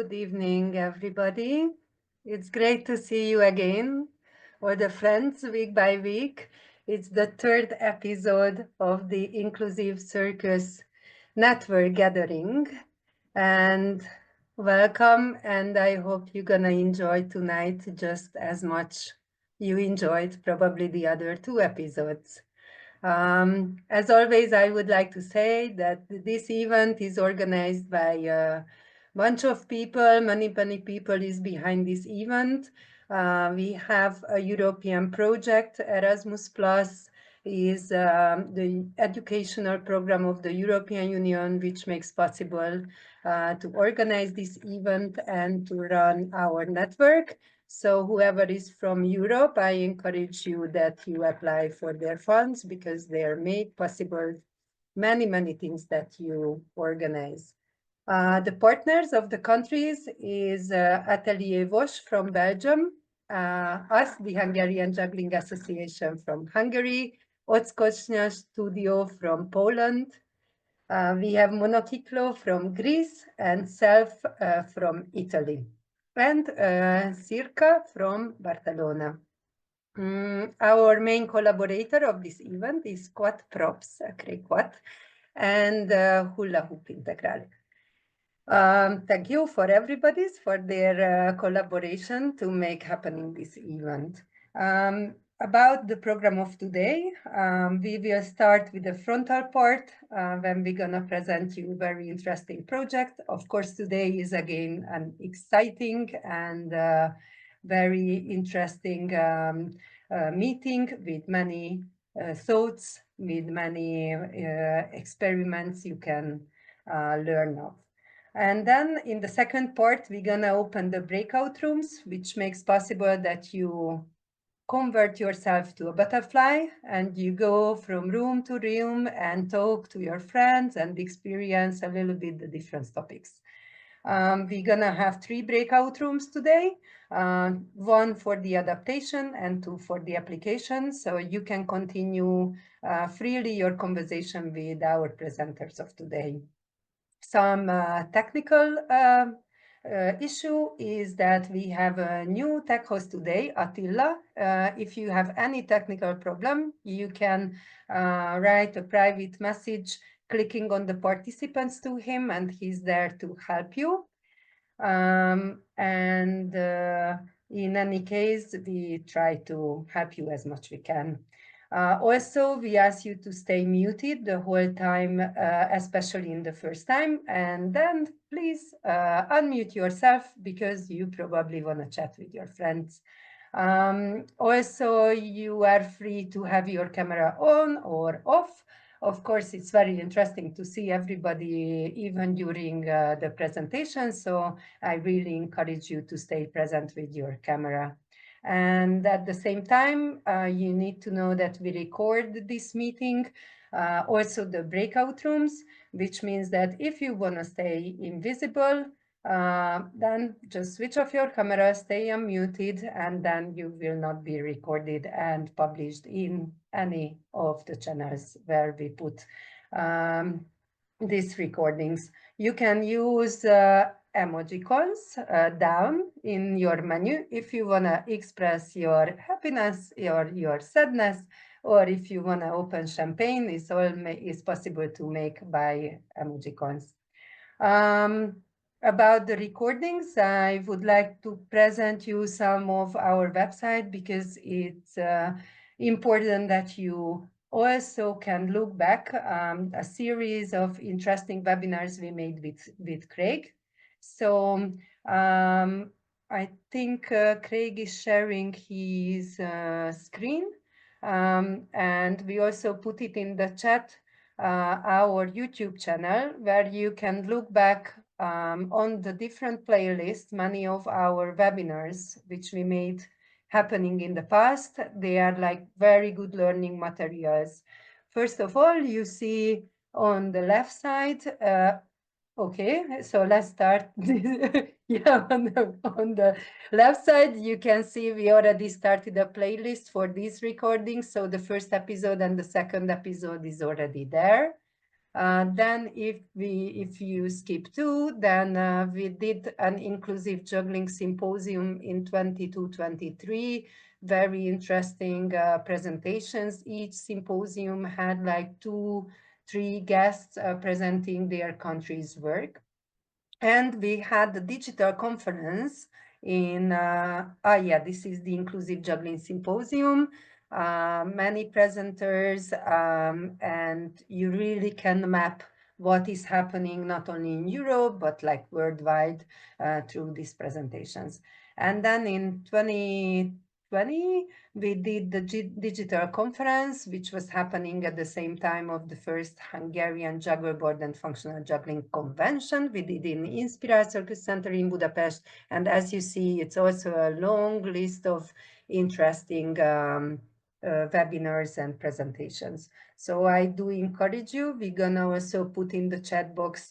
Good evening, everybody. It's great to see you again, all the friends, week by week. It's the third episode of the Inclusive Circus Network Gathering. And welcome, and I hope you're gonna enjoy tonight just as much you enjoyed probably the other two episodes. As always, I would like to say that this event is organized by a bunch of people. Many people is behind this event. We have a European project, Erasmus Plus is the educational program of the European Union, which makes possible to organize this event and to run our network. So whoever is from Europe, I encourage you that you apply for their funds because they are made possible many things that you organize. The partners of the countries is Atelier Vosh from Belgium, us, the Hungarian Juggling Association from Hungary, Ockocznia Studio from Poland. We have Monokiklo from Greece and Self from Italy, and Circo from Barcelona. Our main collaborator of this event is Quat Props, Craig Quat, and Hula Hoop Integral. Thank you for everybody's for their collaboration to make happening this event. About the program of today, we will start with the frontal part when we're gonna present you a very interesting project. Of course, today is again an exciting and very interesting meeting with many thoughts, with many experiments you can learn of. And then in the second part, we're gonna open the breakout rooms, which makes possible that you convert yourself to a butterfly and you go from room to room and talk to your friends and experience a little bit the different topics. We're gonna have 3 breakout rooms today, 1 for the adaptation and 2 for the application. So you can continue freely your conversation with our presenters of today. Some technical issue is that we have a new tech host today, Attila. If you have any technical problem, you can write a private message clicking on the participants to him, and he's there to help you. In any case, we try to help you as much we can. Also, we ask you to stay muted the whole time, especially in the first time, and then please unmute yourself because you probably want to chat with your friends. Also, you are free to have your camera on or off. Of course, it's very interesting to see everybody even during the presentation, so I really encourage you to stay present with your camera. And at the same time, you need to know that we record this meeting, also the breakout rooms, which means that if you want to stay invisible, then just switch off your camera, stay unmuted, and then you will not be recorded and published in any of the channels where we put these recordings. You can use emojicons down in your menu if you want to express your happiness, your sadness, or if you want to open champagne, it's all is possible to make by emojicons. About the recordings, I would like to present you some of our website because it's important that you also can look back a series of interesting webinars we made with Craig. So I think Craig is sharing his screen, and we also put it in the chat, our YouTube channel, where you can look back on the different playlists, many of our webinars, which we made happening in the past. They are like very good learning materials. First of all, you see on the left side, okay, so let's start. Yeah, on the left side, you can see we already started a playlist for these recordings. So the first episode and the second episode is already there. Then if you skip 2, then we did an inclusive juggling symposium in 22-23. Very interesting presentations. Each symposium had like 2-3 guests presenting their country's work. And we had the digital conference in, this is the Inclusive Juggling Symposium. Many presenters, and you really can map what is happening not only in Europe, but like worldwide through these presentations. And then in 2020, we did the digital conference, which was happening at the same time of the first Hungarian Juggleboard and Functional Juggling Convention. We did in Inspiral Circus Center in Budapest. And as you see, it's also a long list of interesting webinars and presentations. So I do encourage you. We're gonna also put in the chat box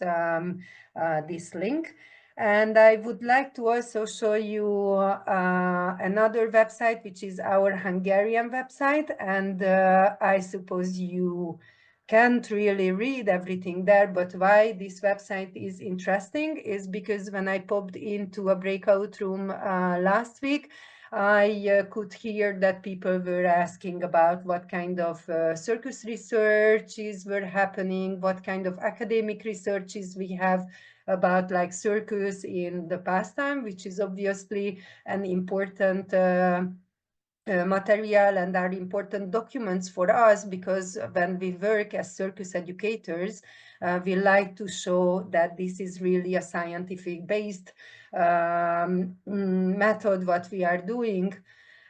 this link. And I would like to also show you another website, which is our Hungarian website. And I suppose you can't really read everything there, but why this website is interesting is because when I popped into a breakout room last week, I could hear that people were asking about what kind of circus researches were happening, what kind of academic researches we have about like circus in the past time, which is obviously an important material and are important documents for us, because when we work as circus educators, we like to show that this is really a scientific based method what we are doing,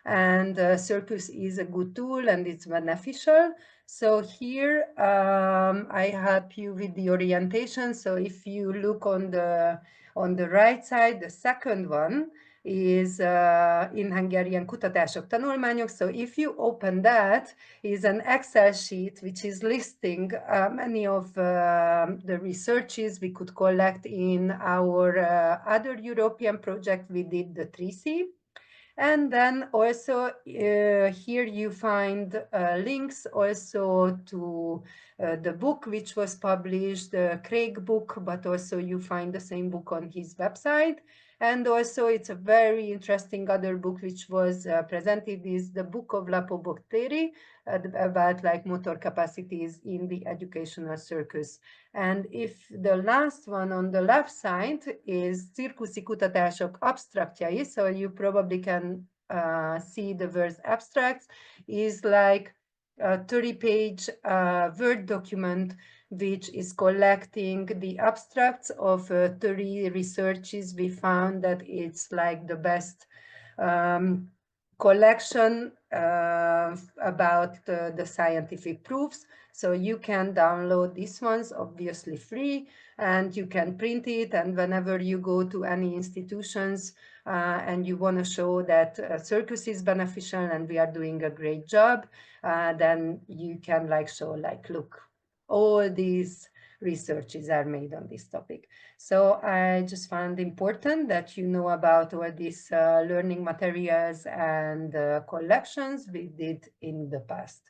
and Circus is a good tool and it's beneficial. So here I help you with the orientation. So if you look on the right side, the second one is in Hungarian kutatások, tanulmányok. So if you open that, is an Excel sheet which is listing many of the researches we could collect in our other European project. We did the 3C. And then also here you find links also to the book which was published, the Craig book, but also you find the same book on his website. And also it's a very interesting other book which was presented, is the book of Lapobocteri about like motor capacities in the educational circus. And if the last one on the left side is cirkuszi kutatások absztraktjai, so you probably can see the words abstracts, is like a 30-page Word document which is collecting the abstracts of 30 researches. We found that it's like the best collection about the scientific proofs. So you can download these ones, obviously free, and you can print it. And whenever you go to any institutions and you want to show that circus is beneficial and we are doing a great job, then you can like show like, look, all these researches are made on this topic. So I just found important that you know about all these learning materials and collections we did in the past.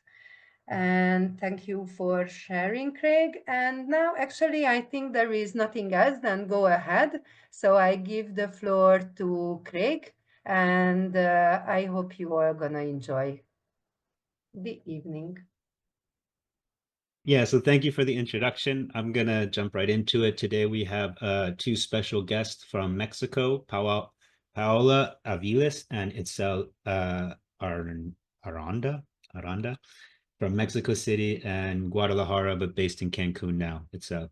And thank you for sharing, Craig. And now actually I think there is nothing else, then go ahead. So I give the floor to Craig, and I hope you are gonna enjoy the evening. Yeah, so thank you for the introduction. I'm going to jump right into it. Today we have two special guests from Mexico, Paola Avilés and Itzel Aranda from Mexico City and Guadalajara, but based in Cancun now, Itzel.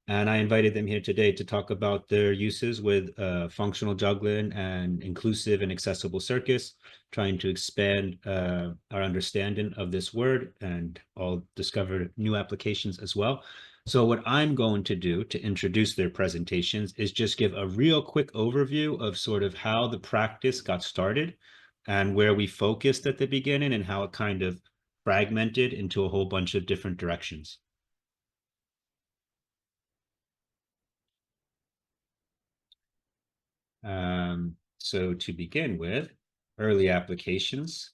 And I invited them here today to talk about their uses with functional juggling and inclusive and accessible circus, trying to expand our understanding of this word, and I'll discover new applications as well. So what I'm going to do to introduce their presentations is just give a real quick overview of sort of how the practice got started and where we focused at the beginning and how it kind of fragmented into a whole bunch of different directions. So to begin with, early applications.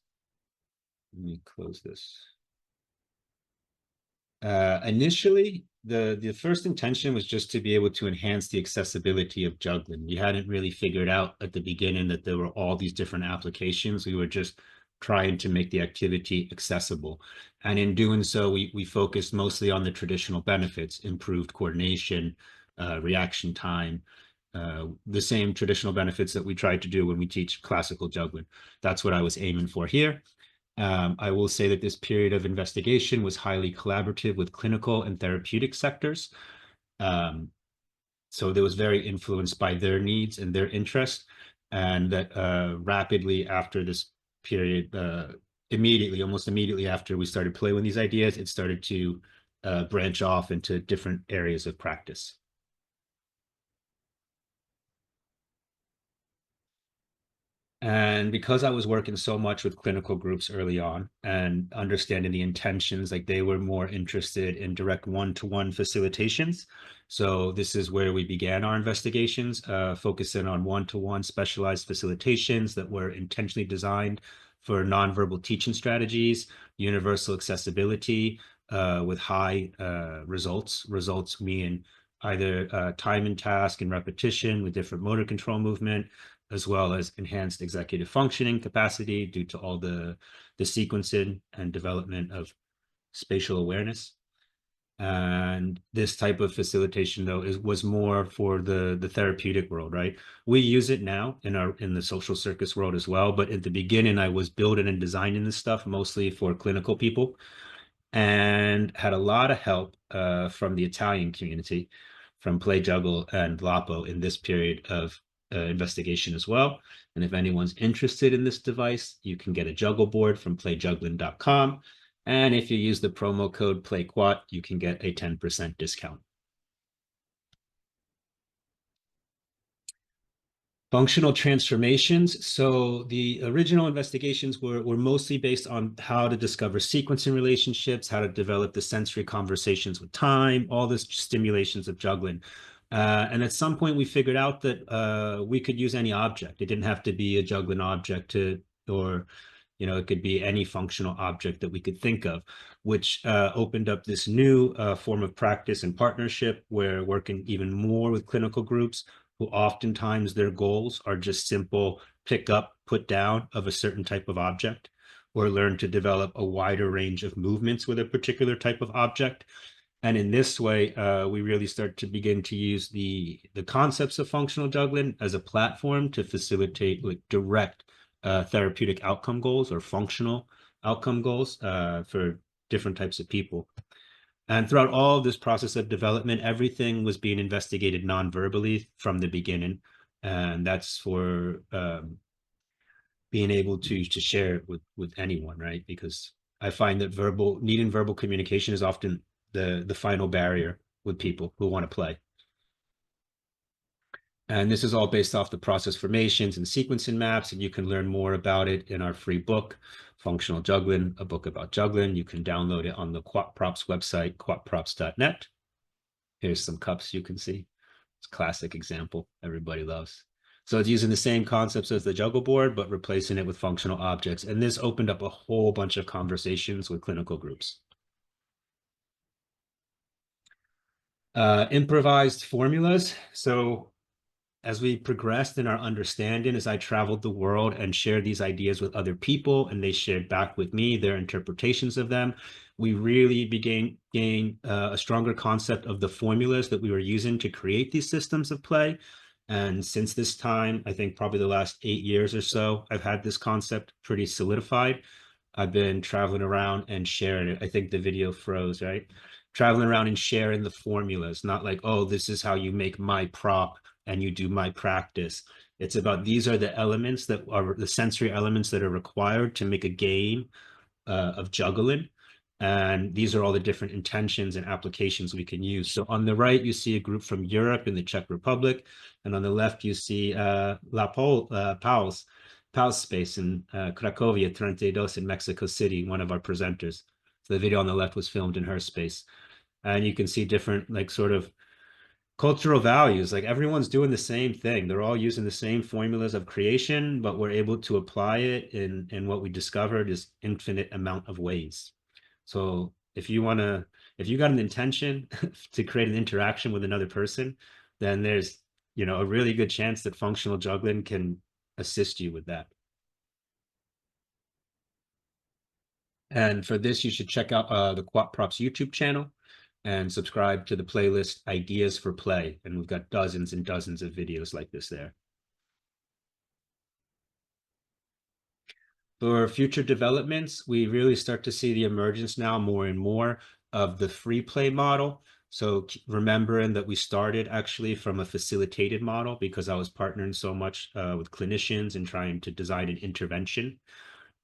Let me close this. Initially, the first intention was just to be able to enhance the accessibility of juggling. We hadn't really figured out at the beginning that there were all these different applications. We were just trying to make the activity accessible. And in doing so, we focused mostly on the traditional benefits: improved coordination, reaction time, the same traditional benefits that we tried to do when we teach classical juggling. That's what I was aiming for here. I will say that this period of investigation was highly collaborative with clinical and therapeutic sectors. So it was very influenced by their needs and their interest, and that rapidly after this period, almost immediately after we started playing with these ideas, it started to branch off into different areas of practice. And because I was working so much with clinical groups early on and understanding the intentions, like they were more interested in direct one-to-one facilitations. So this is where we began our investigations, focusing on one-to-one specialized facilitations that were intentionally designed for nonverbal teaching strategies, universal accessibility, with high results. Results meaning either time and task and repetition with different motor control movement, as well as enhanced executive functioning capacity due to all the sequencing and development of spatial awareness. And this type of facilitation, though, was more for the therapeutic world, right? We use it now in the social circus world as well, but at the beginning, I was building and designing this stuff mostly for clinical people, and had a lot of help from the Italian community, from Play Juggle and Lapo in this period of investigation as well. And if anyone's interested in this device, you can get a juggle board from playjuggling.com. And if you use the promo code PlayQuat, you can get a 10% discount. Functional transformations. So the original investigations were mostly based on how to discover sequencing relationships, how to develop the sensory conversations with time, all the stimulations of juggling. And at some point we figured out that we could use any object. It didn't have to be a juggling object or it could be any functional object that we could think of, which opened up this new form of practice and partnership, where working even more with clinical groups who oftentimes their goals are just simple pick up, put down of a certain type of object, or learn to develop a wider range of movements with a particular type of object. And in this way, we really start to begin to use the concepts of functional juggling as a platform to facilitate like direct therapeutic outcome goals or functional outcome goals for different types of people. And throughout all of this process of development, everything was being investigated non-verbally from the beginning. And that's for being able to share it with anyone, right? Because I find that needing verbal communication is often the final barrier with people who want to play. And this is all based off the process formations and sequencing maps, and you can learn more about it in our free book, Functional Juggling, a book about juggling. You can download it on the Quat Props website, quatprops.net. Here's some cups you can see. It's a classic example everybody loves. So it's using the same concepts as the juggle board, but replacing it with functional objects. And this opened up a whole bunch of conversations with clinical groups. Improvised formulas. So as we progressed in our understanding, as I traveled the world and shared these ideas with other people, and they shared back with me their interpretations of them, we really began gaining a stronger concept of the formulas that we were using to create these systems of play. And since this time, I think probably the last 8 years or so, I've had this concept pretty solidified. I've been traveling around and sharing it. I think the video froze, right? Traveling around and sharing the formulas, not like, oh, this is how you make my prop and you do my practice. It's about, these are the elements that are the sensory elements that are required to make a game of juggling. And these are all the different intentions and applications we can use. So on the right, you see a group from Europe in the Czech Republic. And on the left, you see Paul's space in Cracovia, 32 in Mexico City, one of our presenters. So the video on the left was filmed in her space. And you can see different like sort of cultural values, like everyone's doing the same thing. They're all using the same formulas of creation, but we're able to apply it in what we discovered is infinite amount of ways. So if you want to, If you got an intention to create an interaction with another person, then there's, you know, a really good chance that functional juggling can assist you with that. And for this, you should check out the Quat Props YouTube channel and subscribe to the playlist Ideas for Play. And we've got dozens and dozens of videos like this there. For future developments, we really start to see the emergence now more and more of the free play model. So remembering that we started actually from a facilitated model because I was partnering so much with clinicians and trying to design an intervention.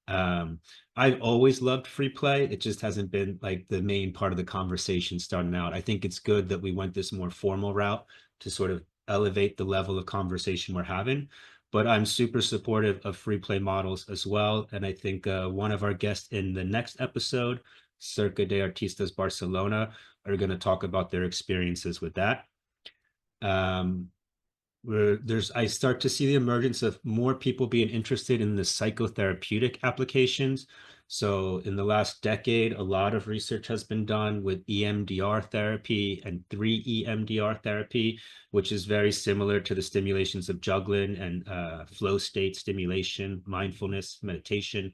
I've always loved free play. It just hasn't been like the main part of the conversation starting out. I think it's good that we went this more formal route to sort of elevate the level of conversation we're having. But I'm super supportive of free play models as well. And I think one of our guests in the next episode, Circo de Artistas Barcelona, are going to talk about their experiences with that. I start to see the emergence of more people being interested in the psychotherapeutic applications. So in the last decade, a lot of research has been done with EMDR therapy and 3-EMDR therapy, which is very similar to the stimulations of juggling and flow state stimulation, mindfulness, meditation.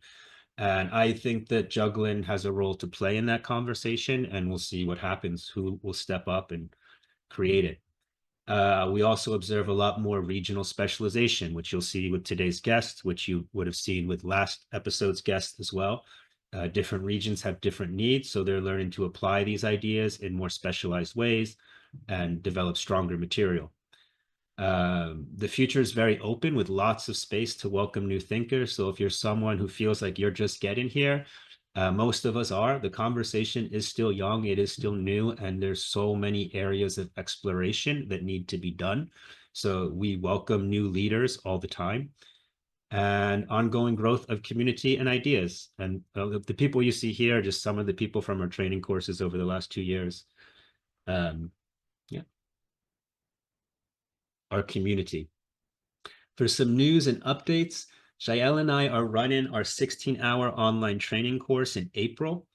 And I think that juggling has a role to play in that conversation, and we'll see what happens, who will step up and create it. We also observe a lot more regional specialization, which you'll see with today's guest, which you would have seen with last episode's guest as well. Different regions have different needs, so they're learning to apply these ideas in more specialized ways and develop stronger material. The future is very open with lots of space to welcome new thinkers. So if you're someone who feels like you're just getting here, most of us are. The conversation is still young, it is still new, and there's so many areas of exploration that need to be done. So we welcome new leaders all the time, and ongoing growth of community and ideas. And the people you see here are just some of the people from our training courses over the last 2 years. Yeah, our community. For some news and updates, Shael and I are running our 16-hour online training course in April.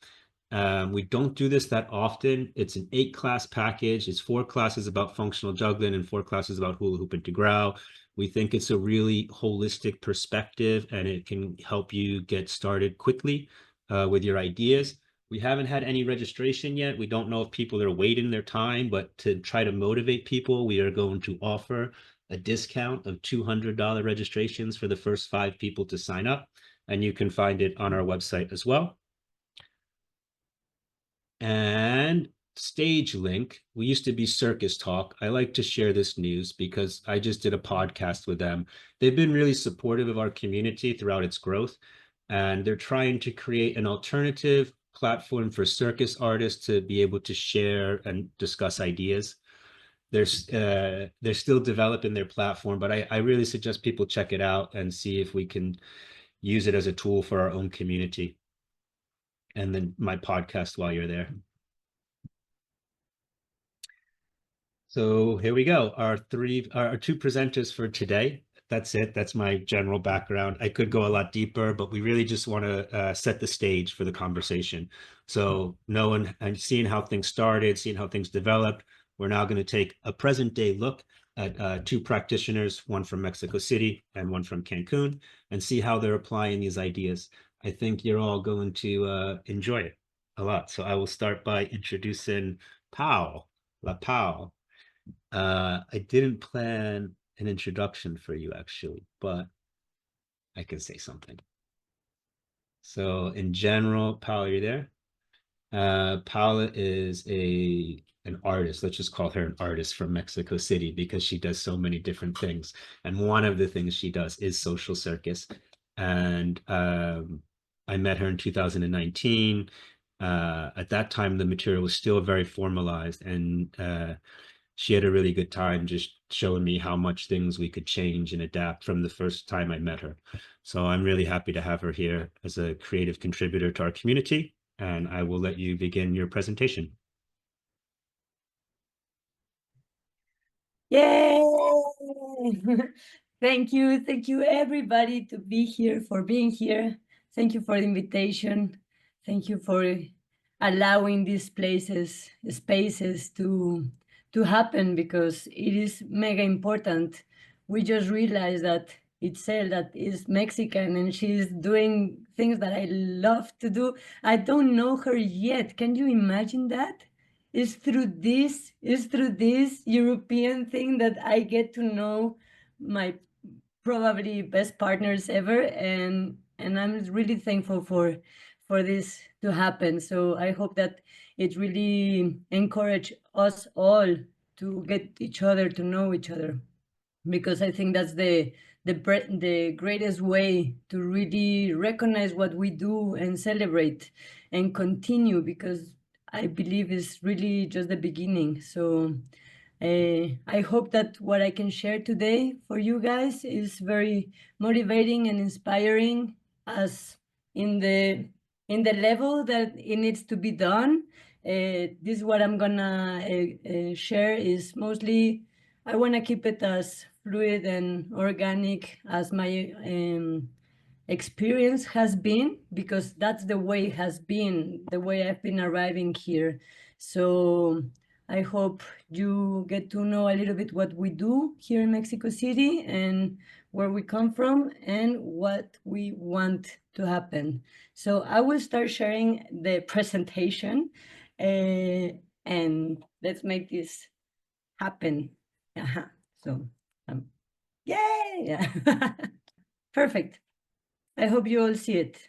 We don't do this that often. It's an 8-class package. It's 4 classes about functional juggling and 4 classes about hula hoop and degrau. We think it's a really holistic perspective, and it can help you get started quickly with your ideas. We haven't had any registration yet. We don't know if people are waiting their time, but to try to motivate people, we are going to offer a discount of $200 registrations for the first 5 people to sign up. And you can find it on our website as well. And Stage Link, we used to be Circus Talk. I like to share this news because I just did a podcast with them. They've been really supportive of our community throughout its growth, and they're trying to create an alternative platform for circus artists to be able to share and discuss ideas. They're still developing their platform, but I really suggest people check it out and see if we can use it as a tool for our own community. And then my podcast while you're there. So here we go. Our 2 presenters for today. That's it. That's my general background. I could go a lot deeper, but we really just want to set the stage for the conversation. So knowing and seeing how things started, seeing how things developed, we're now going to take a present day look at 2 practitioners, one from Mexico City and one from Cancun, and see how they're applying these ideas. I think you're all going to enjoy it a lot. So I will start by introducing Pao. I didn't plan an introduction for you actually, but I can say something. So in general, Paola, are you there? Paola is an artist. Let's just call her an artist from Mexico City because she does so many different things. And one of the things she does is social circus. And I met her in 2019. At that time, the material was still very formalized, and she had a really good time just showing me how much things we could change and adapt from the first time I met her. So I'm really happy to have her here as a creative contributor to our community, and I will let you begin your presentation. Yay! Thank you everybody for being here. Thank you for the invitation. Thank you for allowing these spaces to happen, because it is mega important. We just realized that Itzel, that is Mexican, and she's doing things that I love to do. I don't know her yet. Can you imagine that? It's through this European thing that I get to know my probably best partners ever, and I'm really thankful for this to happen. So I hope that it really encourage us all to get each other to know each other, because I think that's the greatest way to really recognize what we do and celebrate and continue, because I believe it's really just the beginning. So I hope that what I can share today for you guys is very motivating and inspiring, as in the level that it needs to be done. This is what I'm gonna share is mostly, I want to keep it as fluid and organic as my experience has been, because that's the way it has been, the way I've been arriving here. So I hope you get to know a little bit what we do here in Mexico City and where we come from and what we want to happen. So I will start sharing the presentation, and let's make this happen. So, yay! Yeah. Perfect. I hope you all see it.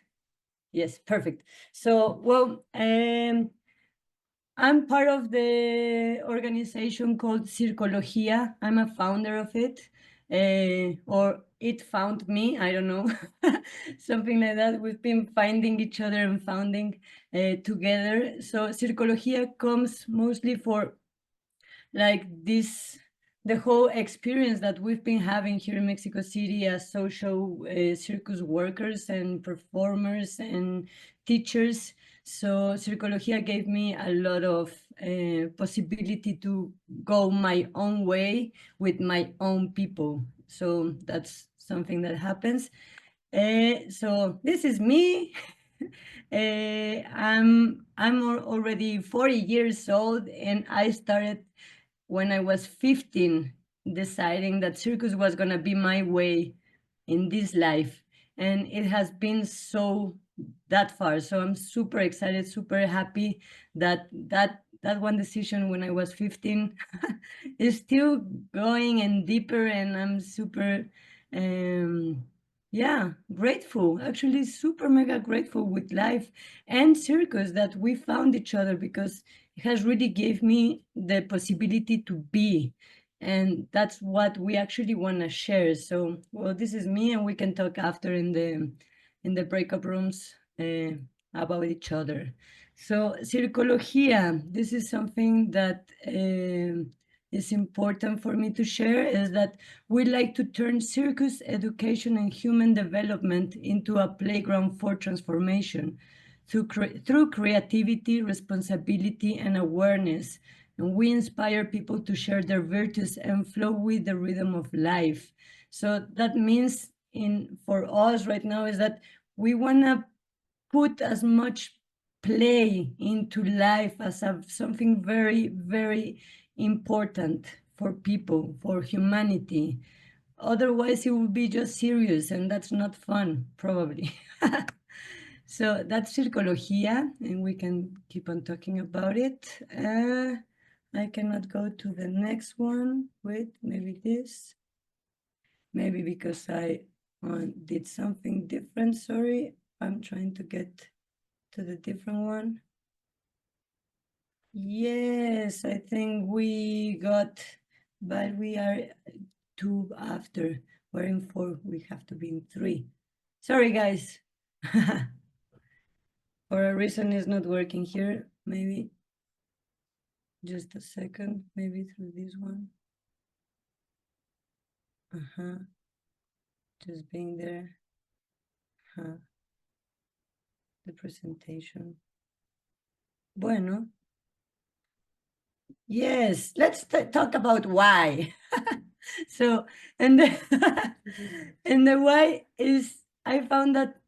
Yes, perfect. So, well, I'm part of the organization called Circologia. I'm a founder of it, or it found me, I don't know, something like that. We've been finding each other and founding together. So Circologia comes mostly for like this, the whole experience that we've been having here in Mexico City as social circus workers and performers and teachers. So Circologia gave me a lot of possibility to go my own way with my own people. So that's something that happens. So this is me. I'm already 40 years old, and I started when I was 15, deciding that circus was going to be my way in this life. And it has been so that far. So I'm super excited, super happy that one decision when I was 15 is still going and deeper. And I'm super, yeah, grateful, actually super mega grateful with life and circus that we found each other, because it has really gave me the possibility to be, and that's what we actually want to share. So, well, this is me, and we can talk after in the breakup rooms about each other. So Circologia, this is something that is important for me to share, is that we like to turn circus education and human development into a playground for transformation through creativity, responsibility, and awareness. And we inspire people to share their virtues and flow with the rhythm of life. So that means for us right now is that we want to put as much play into life as something very, very important for people, for humanity. Otherwise, it would be just serious, and that's not fun, probably. So that's Circologia, and we can keep on talking about it. I cannot go to the next one. Wait, maybe this. Maybe because I did something different. Sorry, I'm trying to get to the different one. Yes, I think we got, but we are 2 after. We're in 4, we have to be in 3. Sorry, guys. For a reason it's not working here. Maybe just a second, maybe through this one. Just being there. The presentation. Bueno. Yes, let's talk about why. So, and the, and the why is, I found that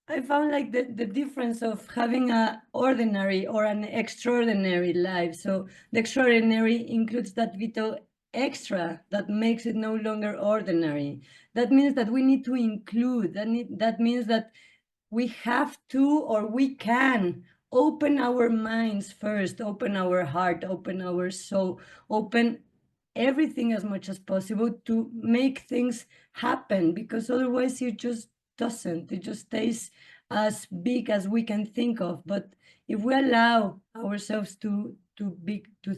I found like the difference of having a ordinary or an extraordinary life. So the extraordinary includes that little extra that makes it no longer ordinary. That means that we need to include, that means that we have to, or we can open our minds first, open our heart, open our soul, open everything as much as possible to make things happen, because otherwise it just doesn't. It just stays as big as we can think of. But if we allow ourselves to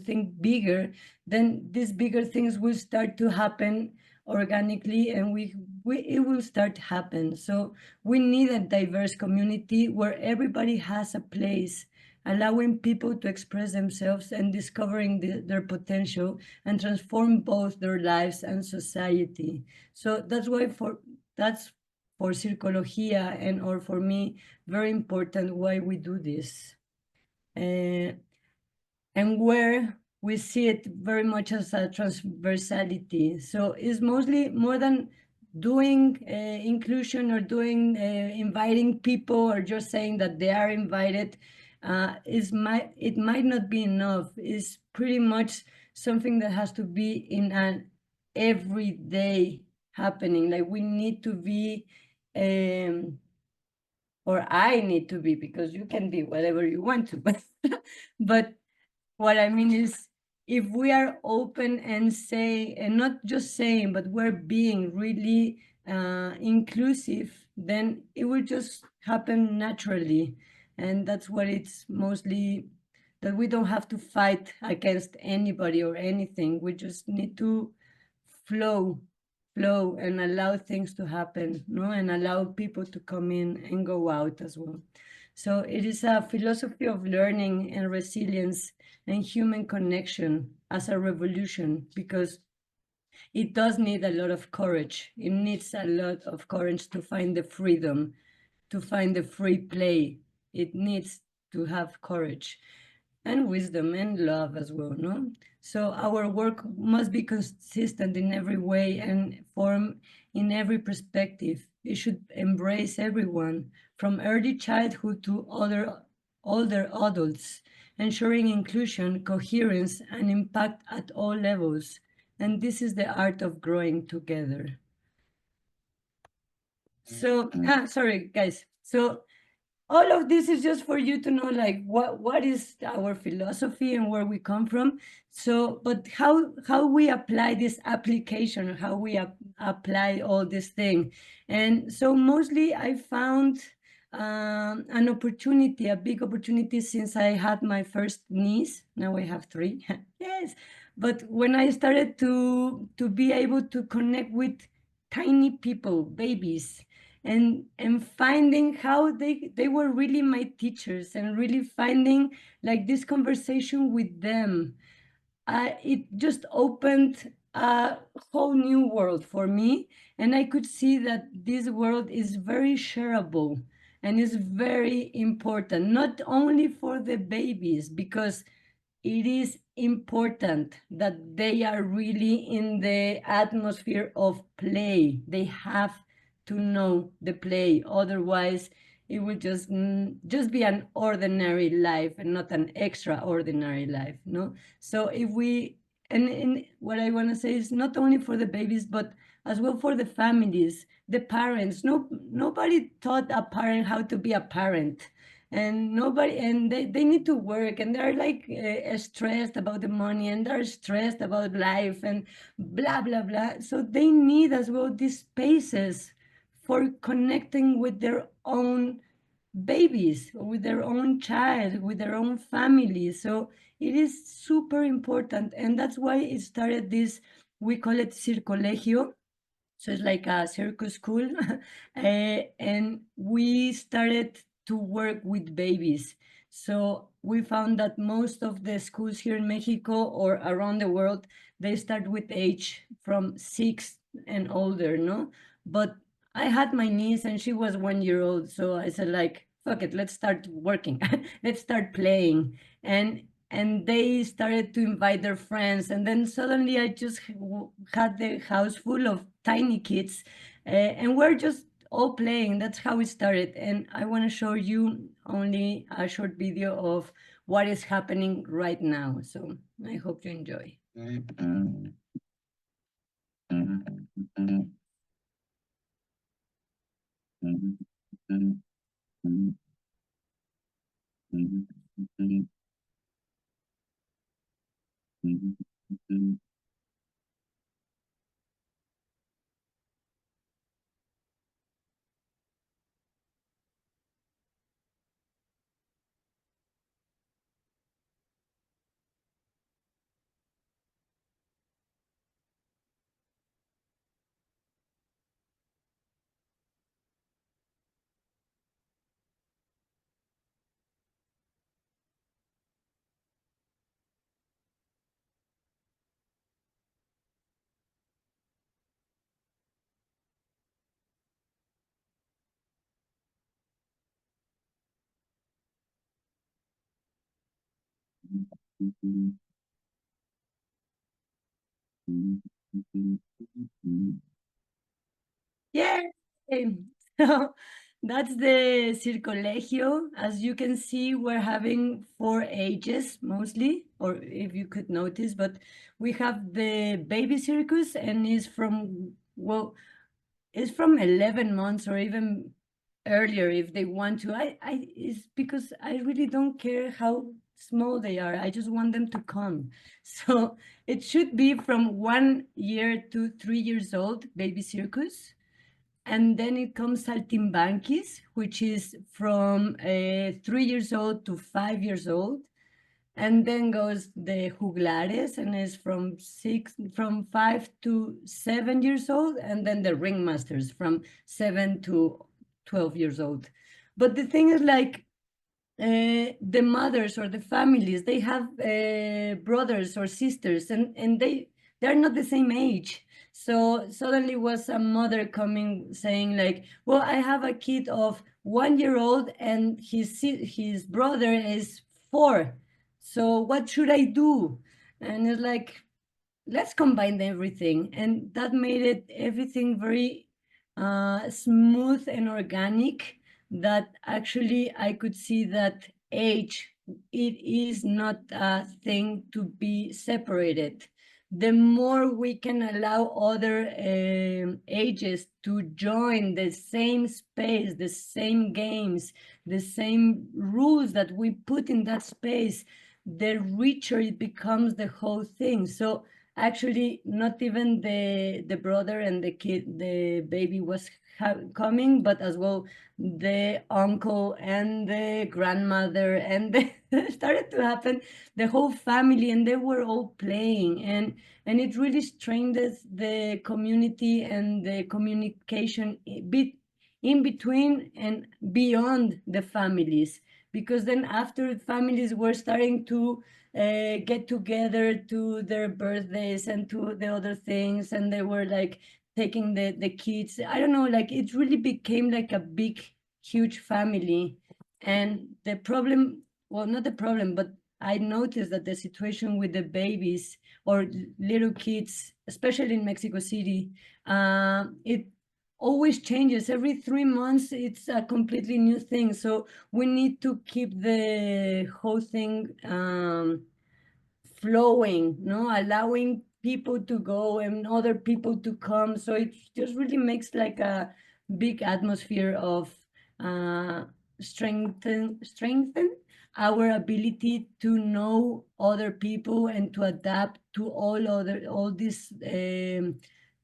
think bigger, then these bigger things will start to happen organically, and it will start to happen. So we need a diverse community where everybody has a place, allowing people to express themselves and discovering their potential and transform both their lives and society. So that's for Circologia or for me, very important why we do this. And where we see it very much as a transversality. So it's mostly more than doing inclusion or doing inviting people or just saying that they are invited. It might not be enough. It's pretty much something that has to be in an everyday happening. Like we need to be, or I need to be, because you can be whatever you want to, but what I mean is, if we are open and not just saying, but we're being really inclusive, then it will just happen naturally. And that's what it's mostly, that we don't have to fight against anybody or anything. We just need to flow and allow things to happen, no? And allow people to come in and go out as well. So it is a philosophy of learning and resilience and human connection as a revolution, because it does need a lot of courage. It needs a lot of courage to find the freedom, to find the free play. It needs to have courage and wisdom and love as well, no? So our work must be consistent in every way and form in every perspective. It should embrace everyone, from early childhood to older adults, ensuring inclusion, coherence, and impact at all levels. And this is the art of growing together. So, sorry, guys. So all of this is just for you to know, like, what is our philosophy and where we come from. So, but how we apply this application, how we apply all this thing. And so mostly I found an opportunity, a big opportunity, since I had my first niece. Now I have 3. Yes. But when I started to be able to connect with tiny people, babies, and finding how they were really my teachers, and really finding like this conversation with them, it just opened a whole new world for me. And I could see that this world is very shareable and is very important, not only for the babies, because it is important that they are really in the atmosphere of play. They have to know the play. Otherwise, it will just be an ordinary life and not an extraordinary life, no? So if we, and what I want to say is not only for the babies, but as well for the families, the parents. Nobody taught a parent how to be a parent. And they need to work, and they're like stressed about the money, and they're stressed about life, and blah blah blah. So they need as well these spaces for connecting with their own babies, with their own child, with their own family. So it is super important, and that's why it started this, we call it Circolegio. So it's like a circus school. And we started to work with babies. So we found that most of the schools here in Mexico or around the world, they start with age from 6 and older, no? But I had my niece and she was 1 year old. So I said, like, fuck it, let's start working. Let's start playing. And they started to invite their friends, and then suddenly I just had the house full of tiny kids, and we're just all playing. That's how it started. And I want to show you only a short video of what is happening right now. So I hope you enjoy. Yay! So that's the Circolegio. As you can see, we're having 4 ages mostly, or if you could notice, but we have the baby circus and is from, well, it's from 11 months or even earlier if they want to. It's because I really don't care how small they are. I just want them to come. So it should be from 1 year to 3 years old, baby circus. And then it comes Saltimbanquis, which is from 3 years old to 5 years old. And then goes the juglares, and is from 5 to 7 years old, and then the ringmasters from 7 to 12 years old. But the thing is, like, the mothers or the families, they have brothers or sisters, and they're not the same age. So suddenly was a mother coming saying like, well, I have a kid of 1 year old and his brother is 4. So what should I do? And it's like, let's combine everything. And that made it everything very smooth and organic, that actually I could see that age, it is not a thing to be separated. The more we can allow other ages to join the same space, the same games, the same rules that we put in that space, the richer it becomes the whole thing. So actually, not even the brother and the kid, the baby was coming, but as well the uncle and the grandmother, and started to happen the whole family, and they were all playing, and it really strengthened the community and the communication bit in between and beyond the families, because then after families were starting to get together to their birthdays and to the other things, and they were like taking the kids, I don't know, like it really became like a big huge family. And the problem, well, not the problem, but I noticed that the situation with the babies or little kids, especially in Mexico City, it always changes. Every 3 months it's a completely new thing, so we need to keep the whole thing flowing, no, allowing people to go and other people to come. So it just really makes like a big atmosphere of strengthen our ability to know other people and to adapt to all this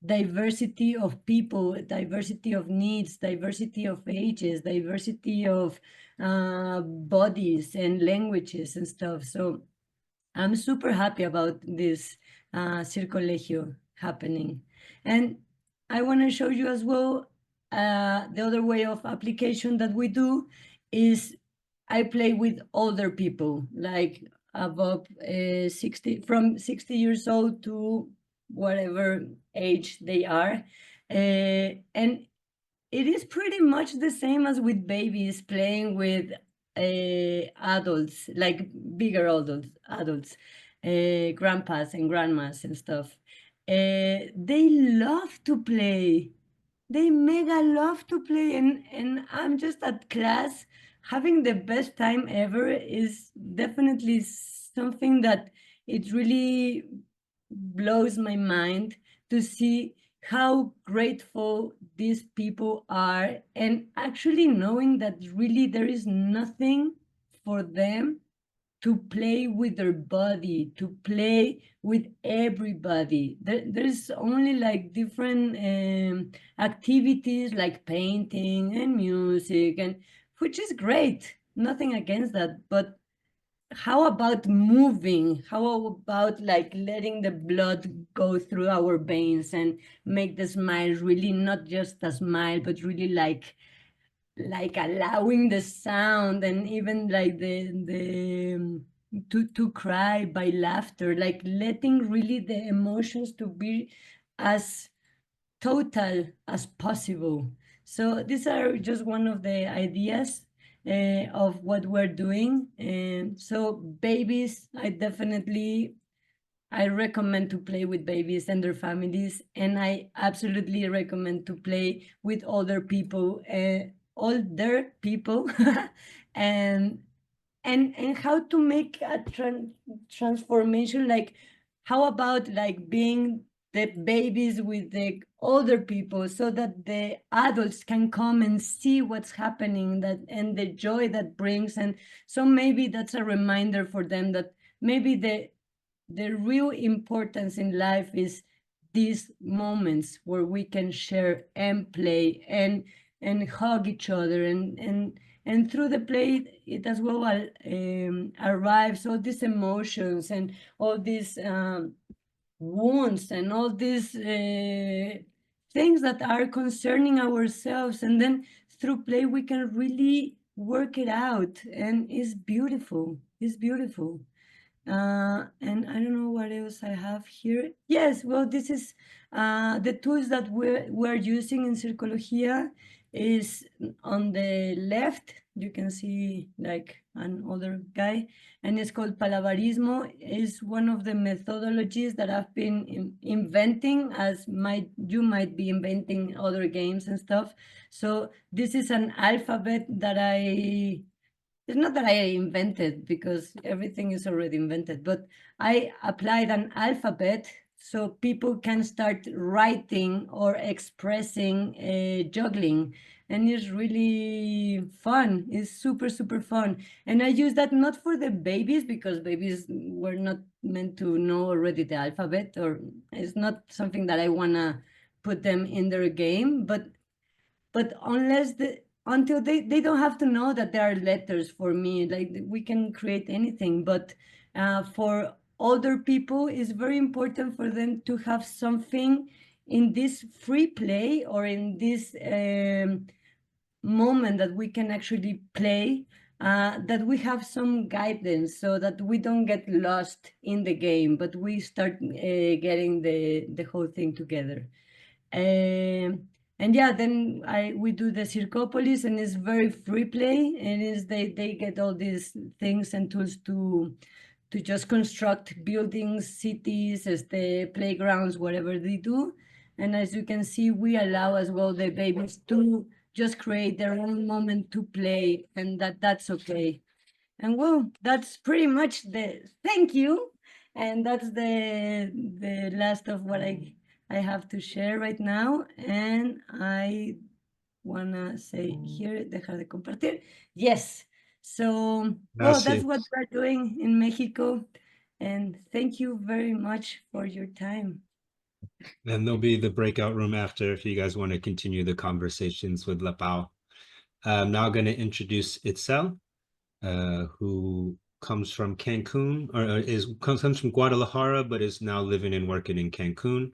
diversity of people, diversity of needs, diversity of ages, diversity of bodies and languages and stuff. So I'm super happy about this Circolegio happening. And I want to show you as well the other way of application that we do is I play with older people, like above 60, from 60 years old to whatever age they are. And it is pretty much the same as with babies playing with adults, like bigger adults, grandpas and grandmas and stuff. They love to play. they mega love to play, and I'm just at class having the best time ever. Is definitely something that it really blows my mind to see how grateful these people are, and actually knowing that really there is nothing for them to play with their body, to play with everybody. There's only like different activities like painting and music, and which is great, nothing against that. But how about moving? How about like letting the blood go through our veins and make the smile really not just a smile, but really like allowing the sound, and even like to cry by laughter, like letting really the emotions to be as total as possible. So these are just one of the ideas of what we're doing. And so babies, I recommend to play with babies and their families, and I absolutely recommend to play with older people, and and how to make a transformation. Like, how about like being the babies with the older people, so that the adults can come and see what's happening, that and the joy that brings. And so maybe that's a reminder for them that maybe the real importance in life is these moments where we can share and play and hug each other, and through the play it as well arrives all these emotions and all these wounds and all these things that are concerning ourselves, and then through play we can really work it out, and it's beautiful. It's beautiful. And I don't know what else I have here. Yes, well, this is the tools that we're using in Circologia is on the left. You can see like an older guy, and it's called Palabarismo. Is one of the methodologies that I've been inventing, as you might be inventing other games and stuff. So this is an alphabet that it's not that I invented, because everything is already invented, but I applied an alphabet so people can start writing or expressing juggling. And it's really fun. It's super, super fun. And I use that not for the babies, because babies were not meant to know already the alphabet, or it's not something that I want to put them in their game, but until they don't have to know that there are letters for me, like we can create anything. But for older people, it's very important for them to have something in this free play, or in this moment that we can actually play, that we have some guidance, so that we don't get lost in the game, but we start getting the whole thing together. And yeah, then we do the Circopolis, and it's very free play, and they get all these things and tools to just construct buildings, cities, as the playgrounds, whatever they do. And as you can see, we allow as well the babies to just create their own moment to play, and that's okay. And well, that's pretty much thank you. And that's the last of what I have to share right now. And I wanna say here, dejar de compartir. Yes. So, well, that's what we're doing in Mexico. And thank you very much for your time. And there'll be the breakout room after if you guys want to continue the conversations with La Pau. I'm now going to introduce Itzel, who comes from Cancun, or comes from Guadalajara, but is now living and working in Cancun.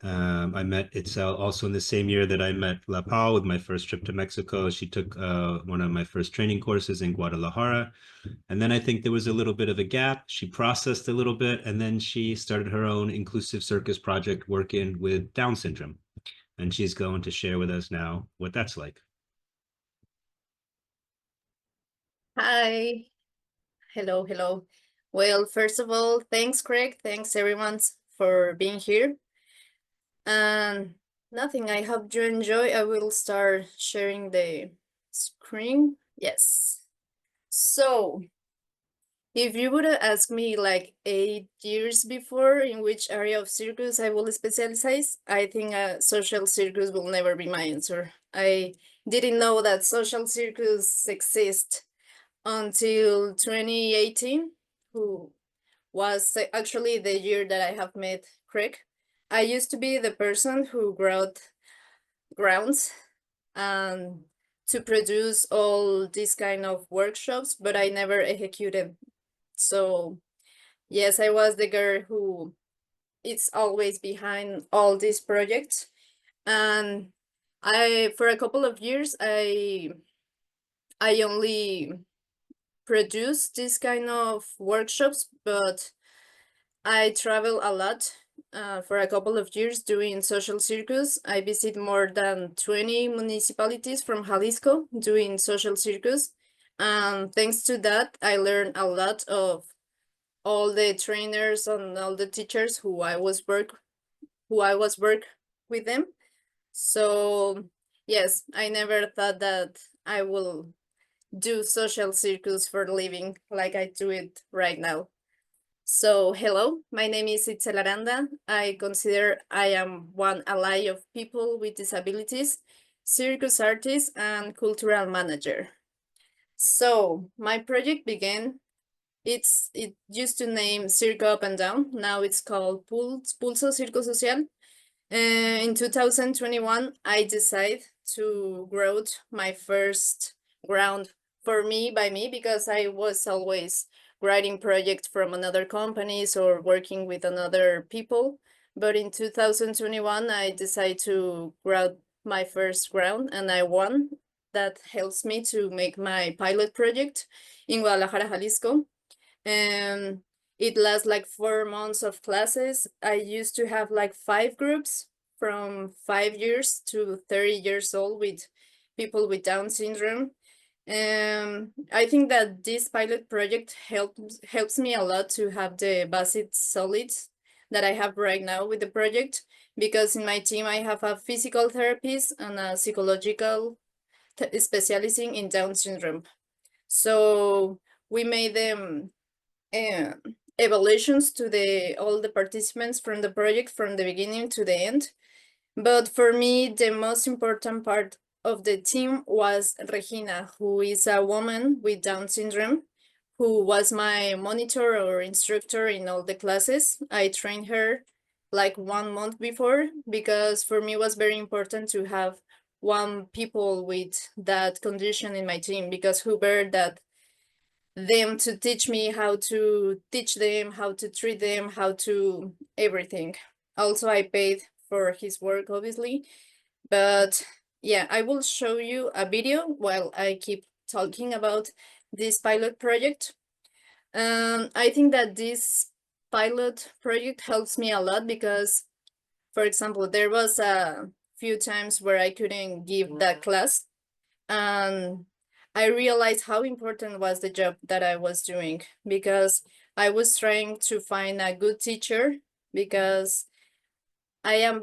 I met Itzel also in the same year that I met La Pau with my first trip to Mexico. She took one of my first training courses in Guadalajara. And then I think there was a little bit of a gap. She processed a little bit, and then she started her own inclusive circus project working with Down syndrome. And she's going to share with us now what that's like. Hi. Hello, hello. Well, first of all, thanks, Craig. Thanks, everyone, for being here. And Nothing. I hope you enjoy. I will start sharing the screen. Yes. So, if you would have asked me like 8 years before in which area of circus I will specialize, I think social circus will never be my answer. I didn't know that social circus exist until 2018, who was actually the year that I have met Craig. I used to be the person who growed grounds and to produce all these kind of workshops, but I never executed. So yes, I was the girl who is always behind all these projects. And for a couple of years, I only produced this kind of workshops, but I travel a lot for a couple of years doing social circus. I visit more than 20 municipalities from Jalisco doing social circus. And thanks to that, I learned a lot of all the trainers and all the teachers who I was work with them. So yes, I never thought that I will do social circus for a living like I do it right now. So hello, my name is Itzel Aranda. I consider I am one ally of people with disabilities, circus artist, and cultural manager. So my project began, it used to name Circo Up and Down. Now it's called Pulso Circo Social. In 2021, I decided to grow my first ground for me by me, because I was always writing projects from another companies or working with another people. But in 2021, I decided to grow my first ground, and I won. That helps me to make my pilot project in Guadalajara, Jalisco. And it lasts like 4 months of classes. I used to have like 5 groups from 5 years to 30 years old with people with Down syndrome. I think that this pilot project helps me a lot to have the basic solids that I have right now with the project, because in my team I have a physical therapist and a psychological specializing in Down syndrome. So we made them evaluations to all the participants from the project from the beginning to the end. But for me, the most important part of the team was Regina, who is a woman with Down syndrome, who was my monitor or instructor in all the classes. I trained her like 1 month before, because for me it was very important to have one people with that condition in my team, because who bear that them to teach me how to teach them, how to treat them, how to everything. Also, I paid for his work, obviously. But yeah, I will show you a video while I keep talking about this pilot project. I think that this pilot project helps me a lot because, for example, there was a few times where I couldn't give that class, and I realized how important was the job that I was doing, because I was trying to find a good teacher, because I am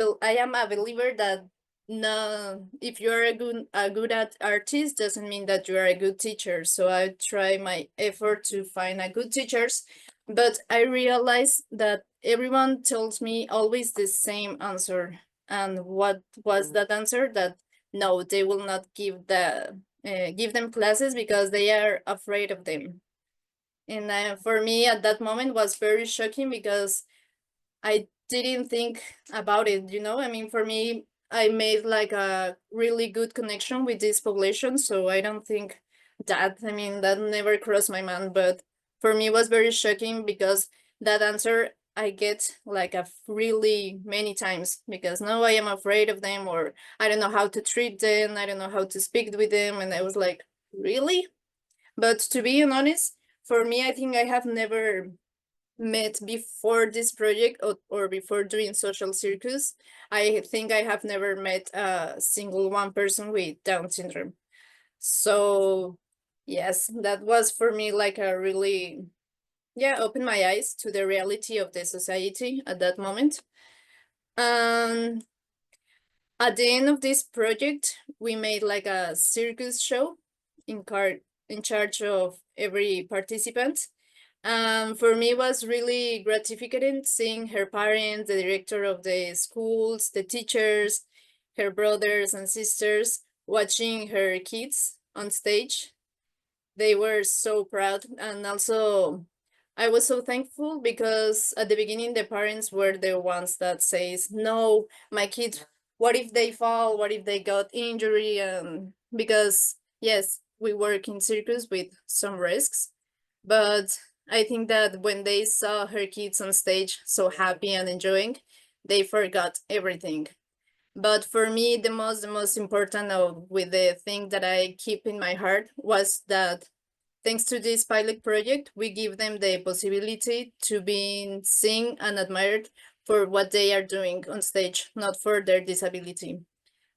a believer that no, if you're a good artist doesn't mean that you are a good teacher. So I try my effort to find a good teachers, but I realized that everyone tells me always the same answer. And what was that answer? That no, they will not give them classes because they are afraid of them. And for me at that moment was very shocking, because I didn't think about it, I mean, for me, I made like a really good connection with this population, so I don't think that never crossed my mind. But for me, it was very shocking, because that answer I get like a really many times, because now I am afraid of them, or I don't know how to treat them, I don't know how to speak with them. And I was like, really? But to be honest, for me, I think I have never met before this project, or before doing social circus. I think I have never met a single one person with Down syndrome. So yes, that was for me like a really, opened my eyes to the reality of the society at that moment. At the end of this project, we made like a circus show in charge of every participant. For me, it was really gratifying seeing her parents, the director of the schools, the teachers, her brothers and sisters, watching her kids on stage. They were so proud, and also I was so thankful because at the beginning the parents were the ones that says, no, my kids, what if they fall, what if they got injury? Because yes, we work in circus with some risks, but I think that when they saw her kids on stage so happy and enjoying, they forgot everything. But for me, the most important with the thing that I keep in my heart was that thanks to this pilot project, we give them the possibility to be seen and admired for what they are doing on stage, not for their disability.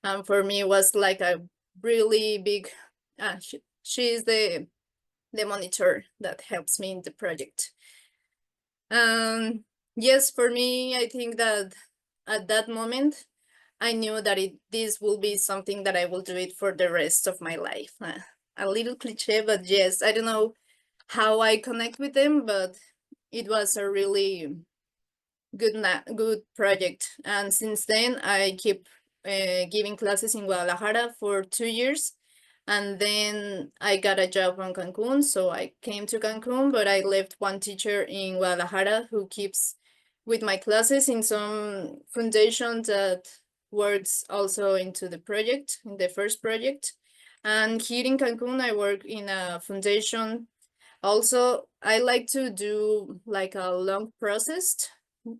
And for me, it was like a really big, she is the monitor that helps me in the project. Yes, for me, I think that at that moment, I knew that this will be something that I will do it for the rest of my life. A little cliche, but yes, I don't know how I connect with them, but it was a really good project. And since then, I keep giving classes in Guadalajara for 2 years. And then I got a job in Cancun, so I came to Cancun, but I left one teacher in Guadalajara who keeps with my classes in some foundation that works also into the project, in the first project. And here in Cancun, I work in a foundation. Also, I like to do like a long process,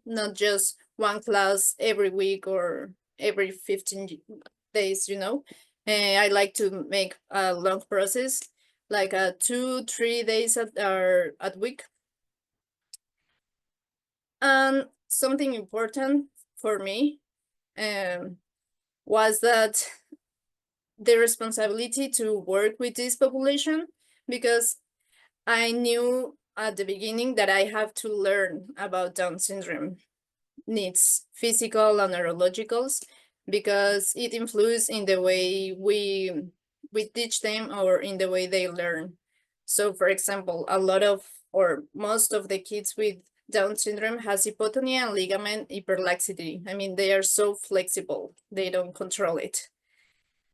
not just one class every week or every 15 days, you know. I like to make a long process, like 2-3 days at week. And something important for me was that the responsibility to work with this population, because I knew at the beginning that I have to learn about Down syndrome needs, physical and neurologicals, because it influences in the way we teach them or in the way they learn. So for example, a lot of or most of the kids with Down syndrome has hypotonia and ligament hyperlaxity. I mean, they are so flexible, they don't control it.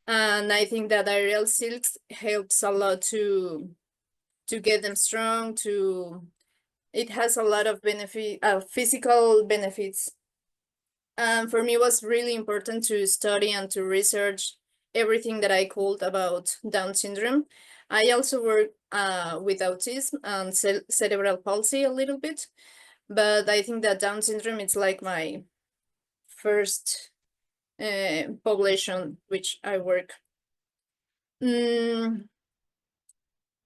And I think that aerial silks helps a lot to get them strong, it has a lot of physical benefits. For me, it was really important to study and to research everything that I could about Down syndrome. I also work with autism and cerebral palsy a little bit, but I think that Down syndrome is like my first population which I work.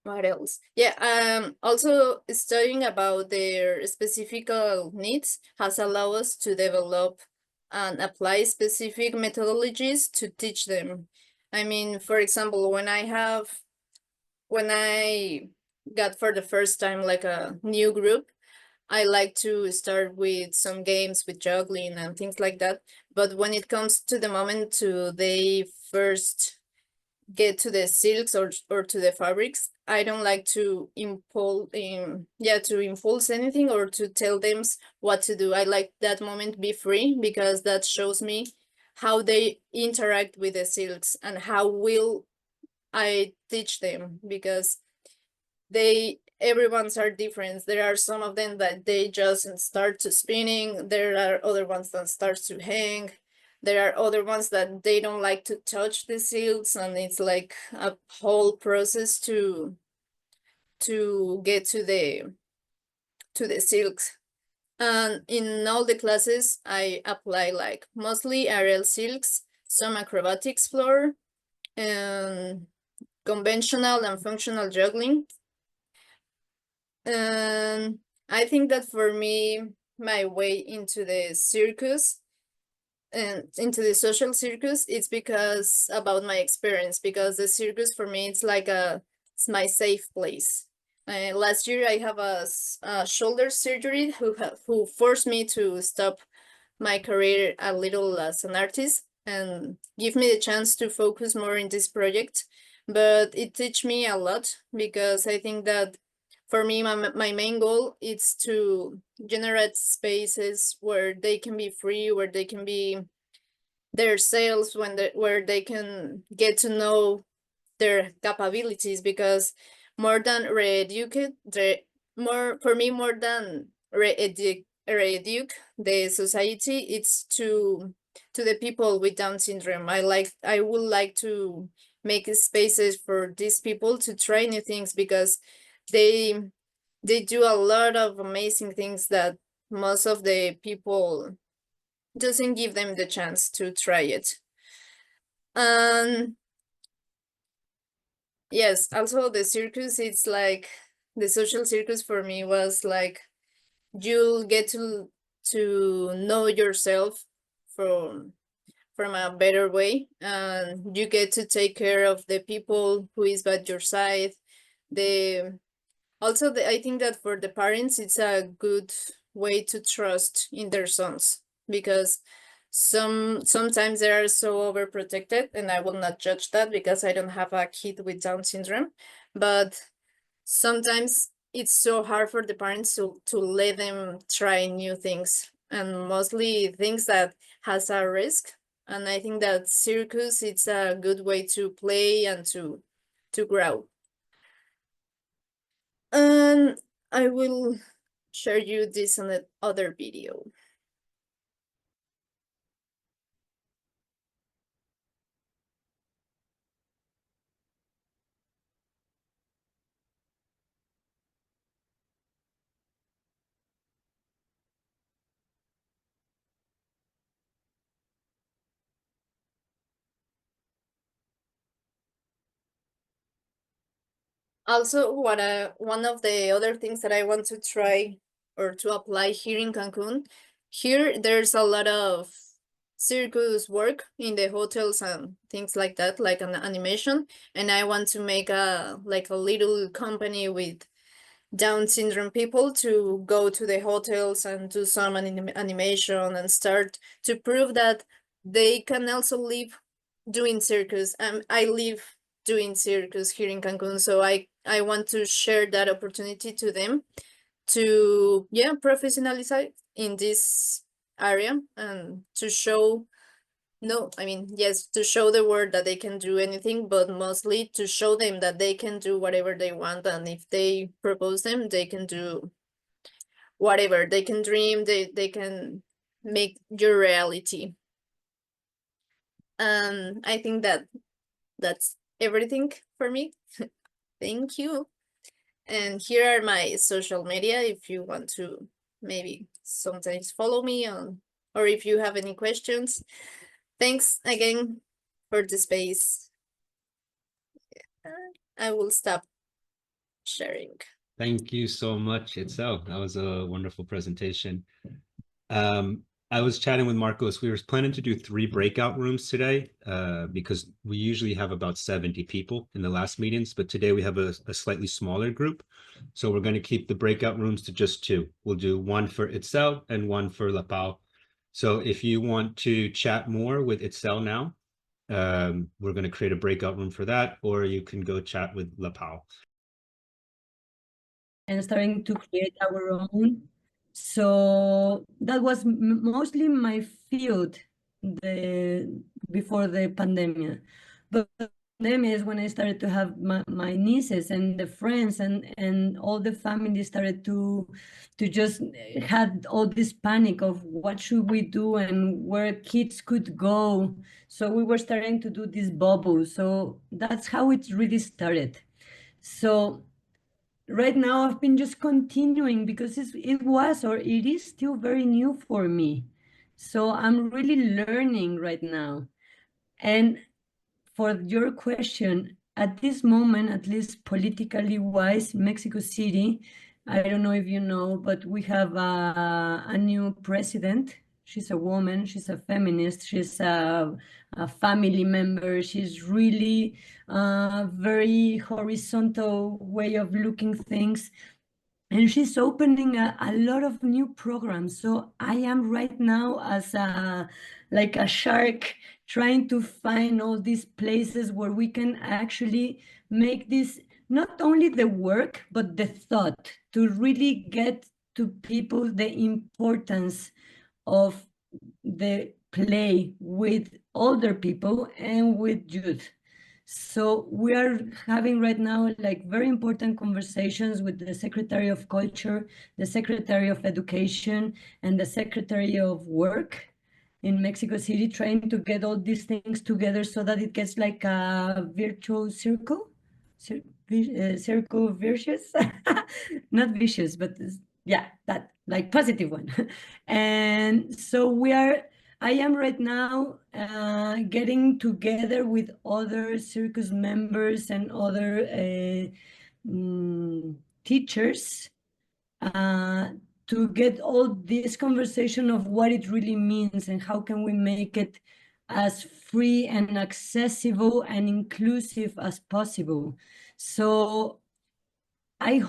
What else? Yeah, also studying about their specific needs has allowed us to develop and apply specific methodologies to teach them. I mean, for example, when I got for the first time like a new group, I like to start with some games with juggling and things like that. But when it comes to the moment they first get to the silks or to the fabrics, I don't like to impulse anything or to tell them what to do. I like that moment be free, because that shows me how they interact with the silks and how will I teach them, because everyone's are different. There are some of them that they just start to spinning. There are other ones that start to hang. There are other ones that they don't like to touch the silks, and it's like a whole process to get to the silks. And in all the classes, I apply like mostly aerial silks, some acrobatics floor, and conventional and functional juggling. And I think that for me, my way into the circus and into the social circus, it's because about my experience, because the circus for me, it's like it's my safe place. Last year I have a shoulder surgery who forced me to stop my career a little as an artist, and give me the chance to focus more in this project. But it teach me a lot, because I think that for me, my main goal is to generate spaces where they can be free, where they can be their selves, where they can get to know their capabilities, because more than re-educate, more than re-educate the society, it's to the people with Down syndrome. I would like to make spaces for these people to try new things, because they do a lot of amazing things that most of the people doesn't give them the chance to try it. And yes, also the circus, it's like the social circus for me was like you'll get to know yourself from a better way, and you get to take care of the people who is by your side. The Also, I think that for the parents, it's a good way to trust in their sons, because sometimes they are so overprotected, and I will not judge that because I don't have a kid with Down syndrome, but sometimes it's so hard for the parents to let them try new things, and mostly things that has a risk. And I think that circus, it's a good way to play and to grow. And I will share you this on the other video. Also, one of the other things that I want to try or to apply here in Cancun, here there's a lot of circus work in the hotels and things like that, like an animation, and I want to make a little company with Down syndrome people to go to the hotels and do some animation and start to prove that they can also live doing circus. I live doing circus here in Cancun, so I want to share that opportunity to them to professionalize in this area, and to show yes, to show the world that they can do anything, but mostly to show them that they can do whatever they want, and if they propose them, they can do whatever. They can dream, they can make your reality. I think that that's everything for me. Thank you. And here are my social media if you want to maybe sometimes follow me on, or if you have any questions. Thanks again for the space. I will stop sharing. Thank you so much, Itzel. That was a wonderful presentation. I was chatting with Marcos. We were planning to do 3 breakout rooms today because we usually have about 70 people in the last meetings, but today we have a slightly smaller group. So we're going to keep the breakout rooms to just 2. We'll do 1 for Itzel and 1 for La Pau. So if you want to chat more with Itzel now, we're going to create a breakout room for that, or you can go chat with La Pau. And starting to create our own. So that was mostly my field before the pandemic. But the pandemic is when I started to have my nieces and the friends and all the family started to just had all this panic of what should we do and where kids could go. So we were starting to do this bubble. So that's how it really started. So right now I've been just continuing because it was or it is still very new for me. So I'm really learning right now. And for your question, at this moment, at least politically wise, Mexico City, I don't know if you know, but we have a new president. She's a woman, she's a feminist, she's a family member. She's really very horizontal way of looking things. and she's opening a lot of new programs. So I am right now as like a shark trying to find all these places where we can actually make this not only the work, but the thought to really get to people the importance of the play with older people and with youth. So we are having right now like very important conversations with the Secretary of Culture, the Secretary of Education, and the Secretary of Work in Mexico City, trying to get all these things together so that it gets like a virtual circle, circle vicious, not vicious, but yeah, that like positive one. And so I am right now getting together with other circus members and other teachers to get all this conversation of what it really means and how can we make it as free and accessible and inclusive as possible. So I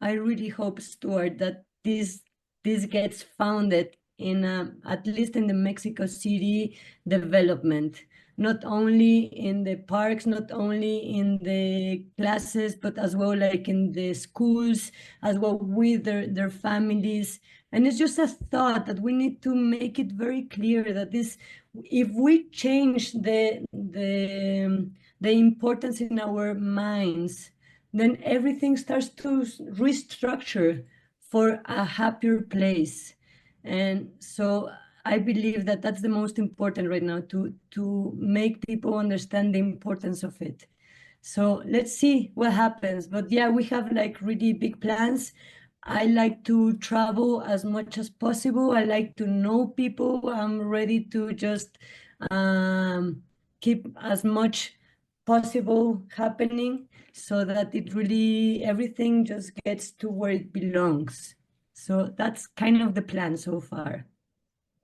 really hope, Stuart, that this gets founded in at least in the Mexico City development, not only in the parks, not only in the classes, but as well like in the schools, as well with their families. And it's just a thought that we need to make it very clear that this, if we change the importance in our minds, then everything starts to restructure for a happier place. And so I believe that that's the most important right now, to make people understand the importance of it. So let's see what happens. But yeah, we have like really big plans. I like to travel as much as possible. I like to know people. I'm ready to just keep as much possible happening so that it really, everything just gets to where it belongs. So that's kind of the plan so far.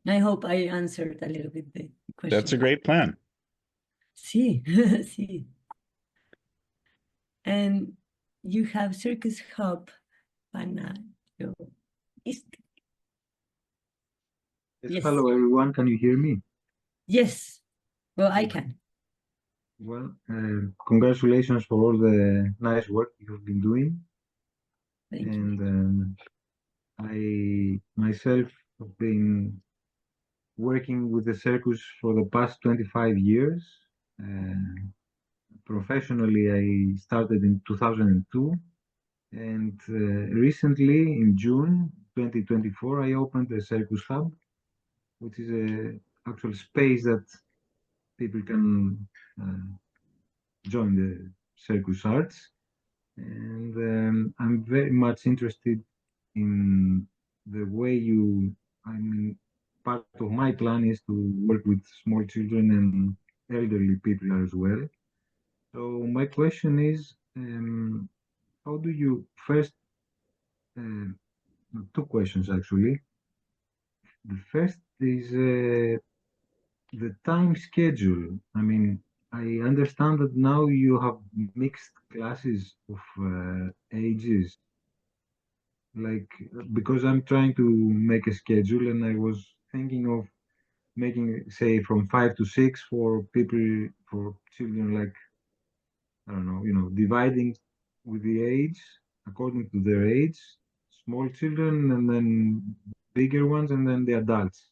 I hope I answered a little bit the question. That's a great plan. Sí, sí. And you have Circus Hub, Panayo. Yes, Yes. hello everyone, can you hear me? Yes, well, I can. Well, congratulations for all the nice work you've been doing. Thank you. And I myself have been working with the circus for the past 25 years. Professionally, I started in 2002, and recently in June 2024, I opened the Circus Hub, which is a actual space that people can join the circus arts. And I'm very much interested in the way part of my plan is to work with small children and elderly people as well. So my question is, how do you first, two questions actually. The first is the time schedule. I mean, I understand that now you have mixed classes of ages. Like, because I'm trying to make a schedule, and I was thinking of making, say, from 5 to 6 for people, for children, like, I don't know, dividing with the age, according to their age, small children, and then bigger ones, and then the adults.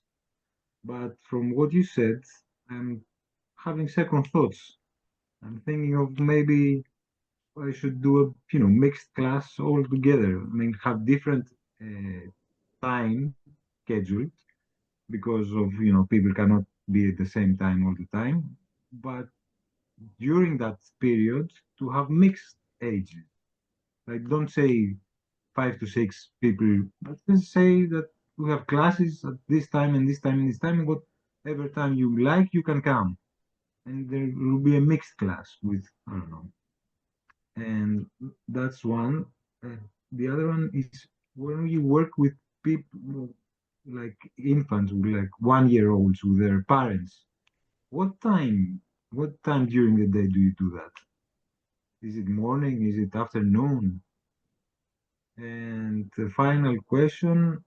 But from what you said, I'm having second thoughts. I'm thinking of maybe I should do a mixed class all together. I mean, have different time scheduled because of people cannot be at the same time all the time. But during that period, to have mixed ages. Like, don't say 5 to 6 people, but let's say that we have classes at this time and this time and this time, and whatever time you like, you can come. And there will be a mixed class with, I don't know. And that's one. The other one is when you work with people like infants, like 1-year-olds with their parents. What time during the day do you do that? Is it morning? Is it afternoon? And the final question,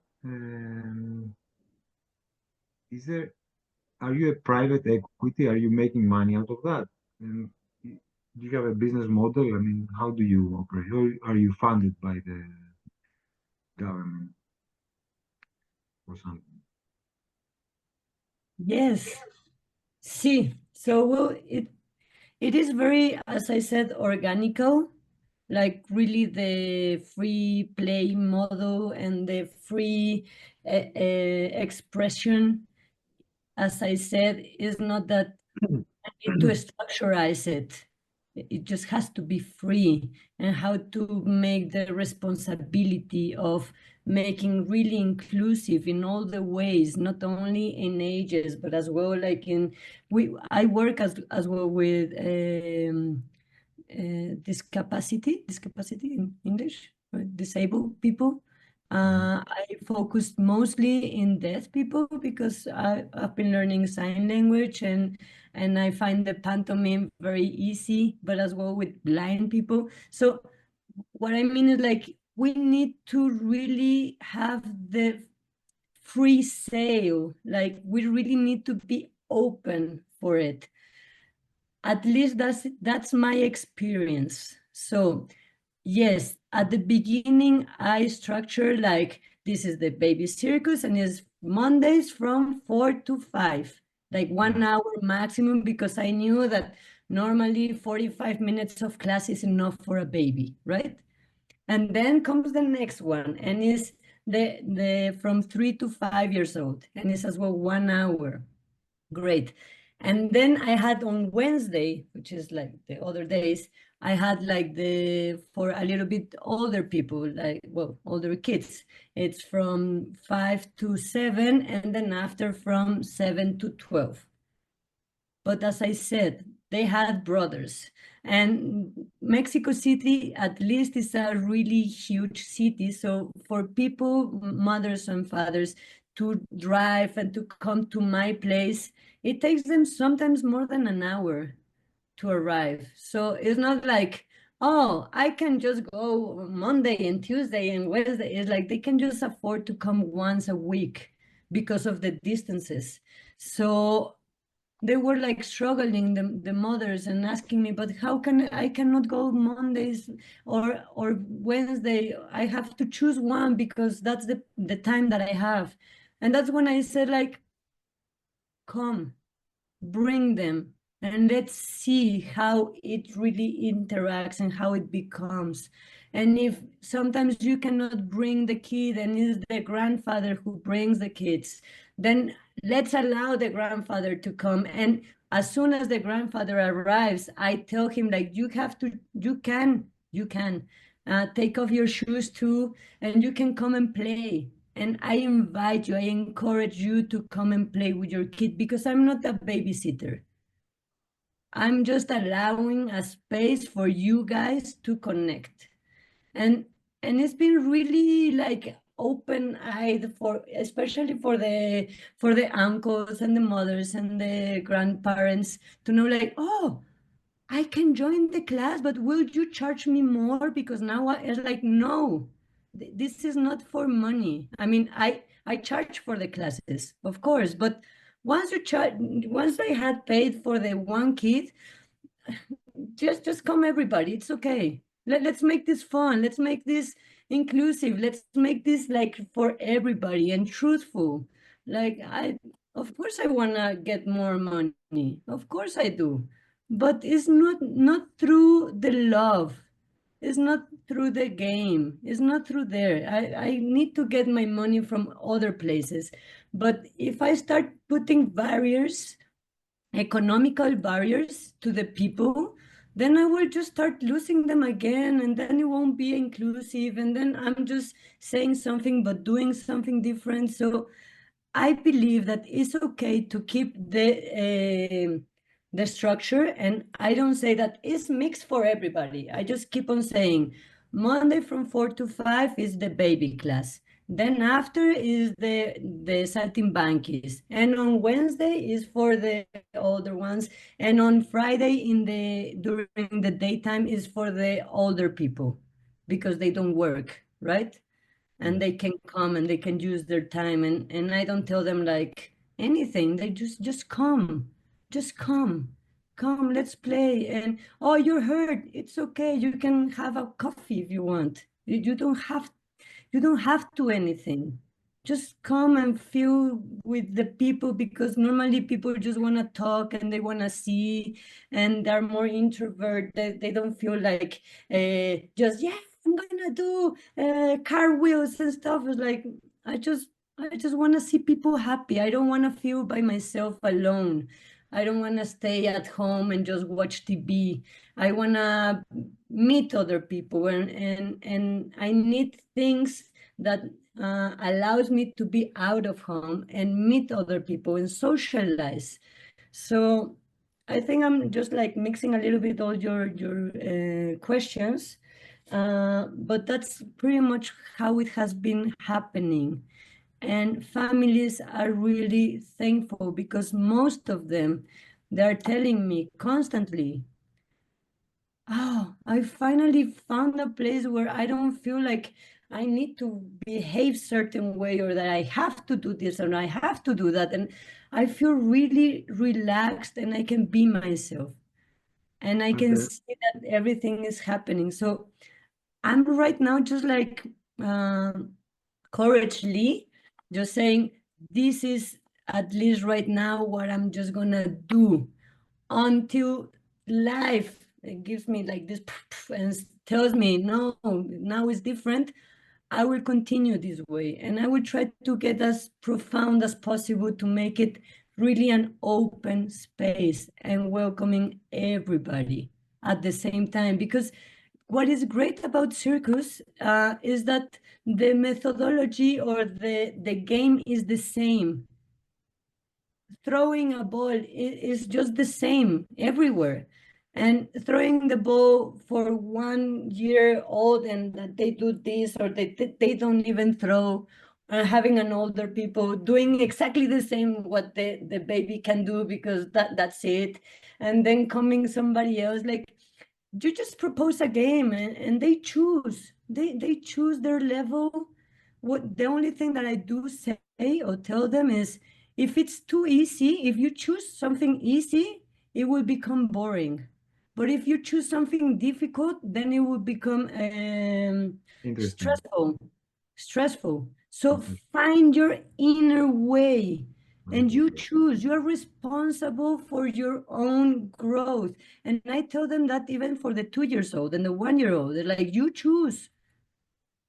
are you a private equity? Are you making money out of that? And do you have a business model? I mean, how do you operate? Or are you funded by the government or something? Yes. See, so well, it is very, as I said, organical, like really the free play model and the free expression. As I said, is not that I need to structurize it. It just has to be free, and how to make the responsibility of making really inclusive in all the ways, not only in ages, but as well like I work as well with discapacity in English, right? Disabled people. I focused mostly in deaf people because I've been learning sign language, and I find the pantomime very easy, but as well with blind people. So what I mean is like we need to really have the free sale, like we really need to be open for it. At least that's my experience. So yes, at the beginning, I structure like this is the baby circus, and it's Mondays from 4 to 5, like 1 hour maximum, because I knew that normally 45 minutes of class is enough for a baby, right? And then comes the next one, and is the from 3 to 5 years old, and it's as well 1 hour. Great. And then I had on Wednesday, which is like the other days, I had like for a little bit older people, like, well, older kids. It's from 5 to 7, and then after from 7 to 12. But as I said, they had brothers. And Mexico City, at least, is a really huge city. So for people, mothers and fathers, to drive and to come to my place, it takes them sometimes more than an hour to arrive. So it's not like, oh, I can just go Monday and Tuesday and Wednesday. It's like they can just afford to come once a week because of the distances. So they were like struggling, the mothers, and asking me, but how can I cannot go Mondays or Wednesday? I have to choose one because that's the time that I have. And that's when I said, like, come, bring them, and let's see how it really interacts and how it becomes. And if sometimes you cannot bring the kid and it's the grandfather who brings the kids, then let's allow the grandfather to come. And as soon as the grandfather arrives, I tell him, like, you can take off your shoes too, and you can come and play. And I invite you, I encourage you to come and play with your kid, because I'm not a babysitter. I'm just allowing a space for you guys to connect. And it's been really like open-eyed, especially for the uncles and the mothers and the grandparents, to know, like, oh, I can join the class, but will you charge me more? Because now it's like, no, this is not for money. I mean, I charge for the classes, of course, but once I had paid for the one kid, just come everybody. It's okay. Let's make this fun. Let's make this inclusive. Let's make this like for everybody and truthful. Like of course I wanna get more money. Of course I do. But it's not through the love. It's not through the game. It's not through there. I need to get my money from other places. But if I start putting barriers, economical barriers to the people, then I will just start losing them again, and then it won't be inclusive, and then I'm just saying something but doing something different. So I believe that it's okay to keep the structure, and I don't say that it's mixed for everybody. I just keep on saying Monday from 4 to 5 is the baby class. Then after is the saltimbanquis, and on Wednesday is for the older ones, and on Friday during the daytime is for the older people, because they don't work, right? And they can come and they can use their time, and I don't tell them like anything. They just come, come, let's play. And oh, you're hurt, it's okay, you can have a coffee if you want. You don't have to anything. Just come and feel with the people, because normally people just want to talk and they want to see, and they're more introvert. They don't feel like just, yeah, I'm gonna do cartwheels and stuff. It's like, I just want to see people happy. I don't want to feel by myself alone. I don't want to stay at home and just watch TV. I want to meet other people, and I need things that allows me to be out of home and meet other people and socialize. So I think I'm just like mixing a little bit all your questions, but that's pretty much how it has been happening. And families are really thankful, because most of them, they're telling me constantly, oh, I finally found a place where I don't feel like I need to behave certain way, or that I have to do this or I have to do that. And I feel really relaxed, and I can be myself, and I can see that everything is happening. So I'm right now just like courageously just saying, this is at least right now what I'm just gonna do until life gives me like this and tells me, no, now it's different. I will continue this way, and I will try to get as profound as possible to make it really an open space and welcoming everybody at the same time. Because what is great about Circus is that the methodology or the game is the same. Throwing a ball is just the same everywhere. And throwing the ball for 1 year old, and that they do this, or they don't even throw, having an older people doing exactly the same what the baby can do, because that's it. And then coming somebody else, like, you just propose a game, and they choose. They choose their level. What the only thing that I do say or tell them is, if it's too easy, if you choose something easy, it will become boring. But if you choose something difficult, then it will become Interesting. stressful. So find your inner way, and you Okay. choose. You're responsible for your own growth. And I tell them that even for the 2 years old and the 1 year old, they're like, you choose.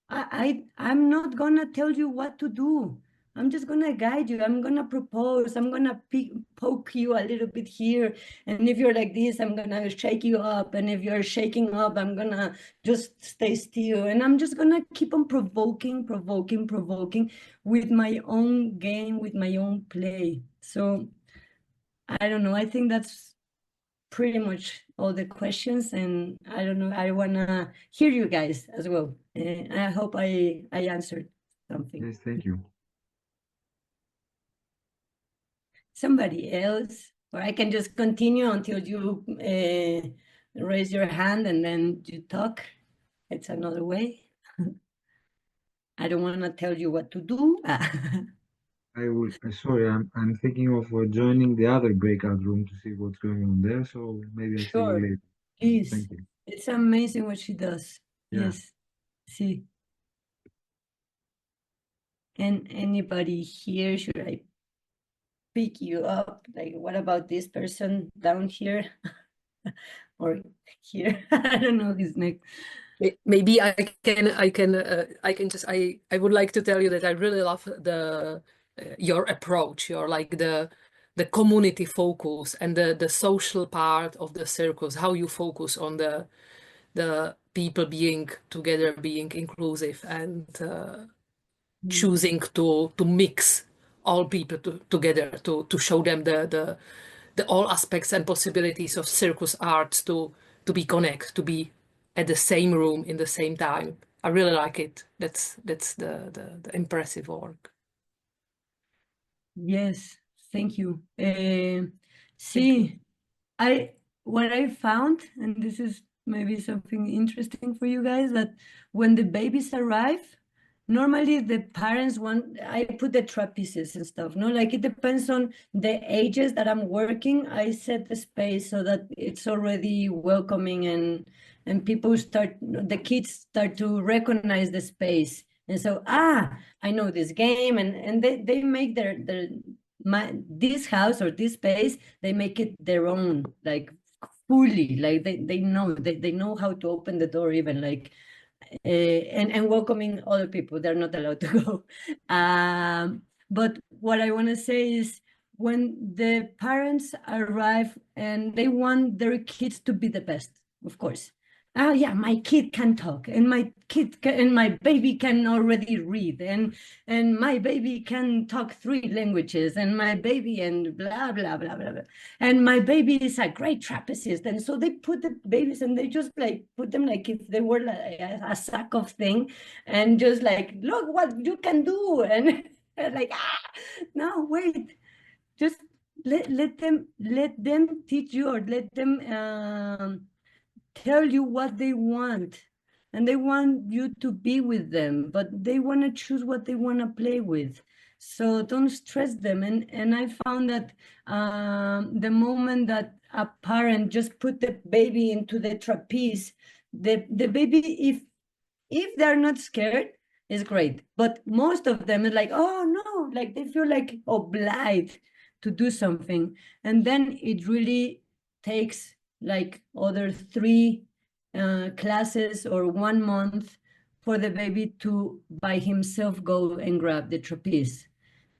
I'm not gonna tell you what to do. I'm just gonna guide you. I'm gonna propose. I'm gonna poke you a little bit here. And if you're like this, I'm gonna shake you up. And if you're shaking up, I'm gonna just stay still. And I'm just gonna keep on provoking with my own game, with my own play. So I don't know. I think that's pretty much all the questions, and I don't know, I wanna hear you guys as well. I hope I answered something. Yes, thank you. Somebody else, or I can just continue until you raise your hand and then you talk. It's another way. I don't want to tell you what to do. I will. Sorry, I'm thinking of joining the other breakout room to see what's going on there. So maybe I'll see you Sure, later. please. Thank you. It's amazing what she does. Yeah. Yes. See. And anybody here, should I pick you up? Like, what about this person down here? Or here? I don't know his name. Maybe I can just I would like to tell you that I really love the your approach, your like the community focus and the social part of the circus, how you focus on the people being together, being inclusive, and choosing to mix all people together to show them the all aspects and possibilities of circus arts to be connect, to be at the same room in the same time. I really like it. That's the impressive work. Yes, thank you. See, what I found, and this is maybe something interesting for you guys, that when the babies arrive, normally the parents want, I put the trapezes and stuff, no? Like it depends on the ages that I'm working. I set the space so that it's already welcoming and people start, the kids start to recognize the space. And so, I know this game, and they make this house or this space, they make it their own, like fully, like they know how to open the door even, like, and welcoming other people. They're not allowed to go. But what I want to say is, when the parents arrive and they want their kids to be the best, of course. Yeah, my kid can talk, and my baby can already read, and my baby can talk 3 languages, and my baby, and blah blah blah blah blah, and my baby is a great trapezist. And so they put the babies, and they just like put them like if they were like a sack of thing, and just like, look what you can do, and like, no, wait, just let them teach you, or let them tell you what they want, and they want you to be with them, but they want to choose what they want to play with. So don't stress them. And I found that the moment that a parent just put the baby into the trapeze, the baby, if they're not scared, is great. But most of them is like, oh no, like they feel like obliged to do something. And then it really takes like other 3 classes or 1 month for the baby to by himself go and grab the trapeze.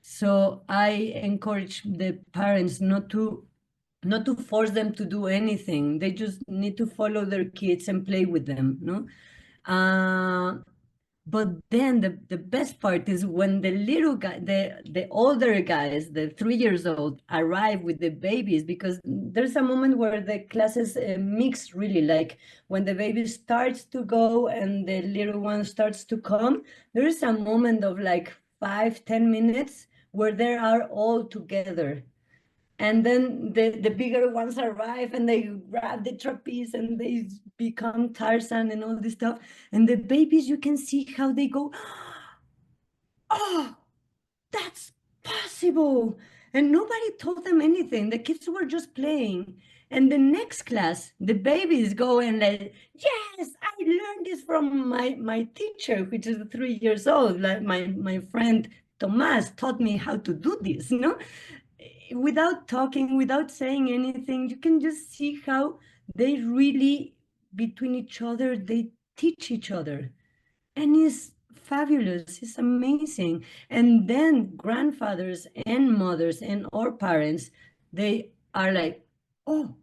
So I encourage the parents not to force them to do anything. They just need to follow their kids and play with them, no? But then the best part is when the little guy, the older guys, the 3 years old, arrive with the babies, because there's a moment where the classes mix really, like when the baby starts to go and the little one starts to come, there is a moment of like 5-10 minutes where they are all together. And then the bigger ones arrive and they grab the trapeze and they become Tarzan and all this stuff. And the babies, you can see how they go, oh, that's possible. And nobody told them anything. The kids were just playing. And the next class, the babies go and like, yes, I learned this from my teacher, which is 3 years old. Like my friend Tomas taught me how to do this, you know? Without talking, without saying anything, you can just see how they really, between each other, they teach each other. And it's fabulous, it's amazing. And then grandfathers and mothers and our parents, they are like, oh,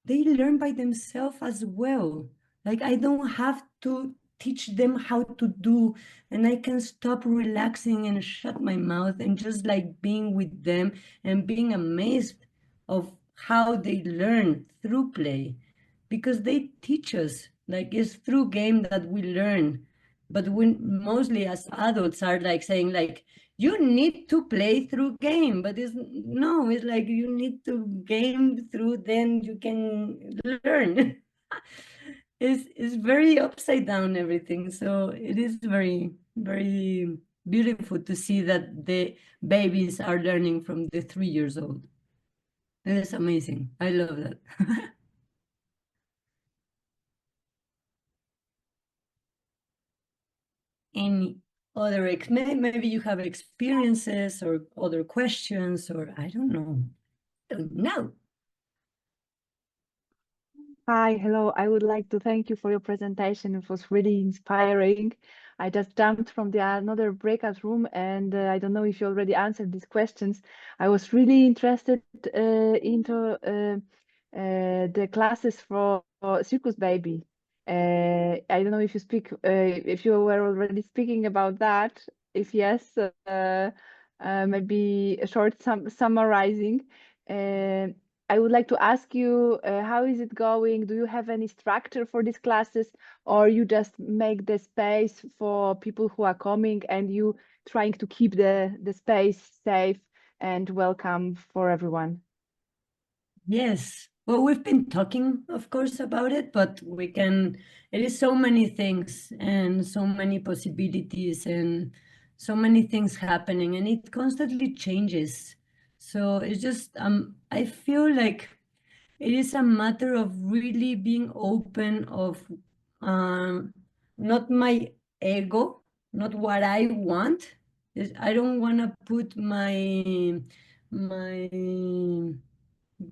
they learn by themselves as well. Like, I don't have to teach them how to do, and I can stop relaxing and shut my mouth and just like being with them and being amazed of how they learn through play, because they teach us. Like, it's through game that we learn. But we mostly as adults are like saying like, you need to play through game, but it's like you need to game through, then you can learn. It's very upside down, everything. So it is very, very beautiful to see that the babies are learning from the 3 years old. And it's amazing. I love that. Any other maybe you have experiences or other questions, or I don't know. Hi, hello. I would like to thank you for your presentation. It was really inspiring. I just jumped from another breakout room, and I don't know if you already answered these questions. I was really interested into the classes for Circus Baby. I don't know if you if you were already speaking about that. If yes, maybe a short summarizing. I would like to ask you, how is it going? Do you have any structure for these classes, or you just make the space for people who are coming and you trying to keep the space safe and welcome for everyone? Yes, Well, we've been talking, of course, about it, but it is so many things and so many possibilities and so many things happening, and it constantly changes. So it's just, I feel like it is a matter of really being open of not my ego, not what I want. I don't want to put my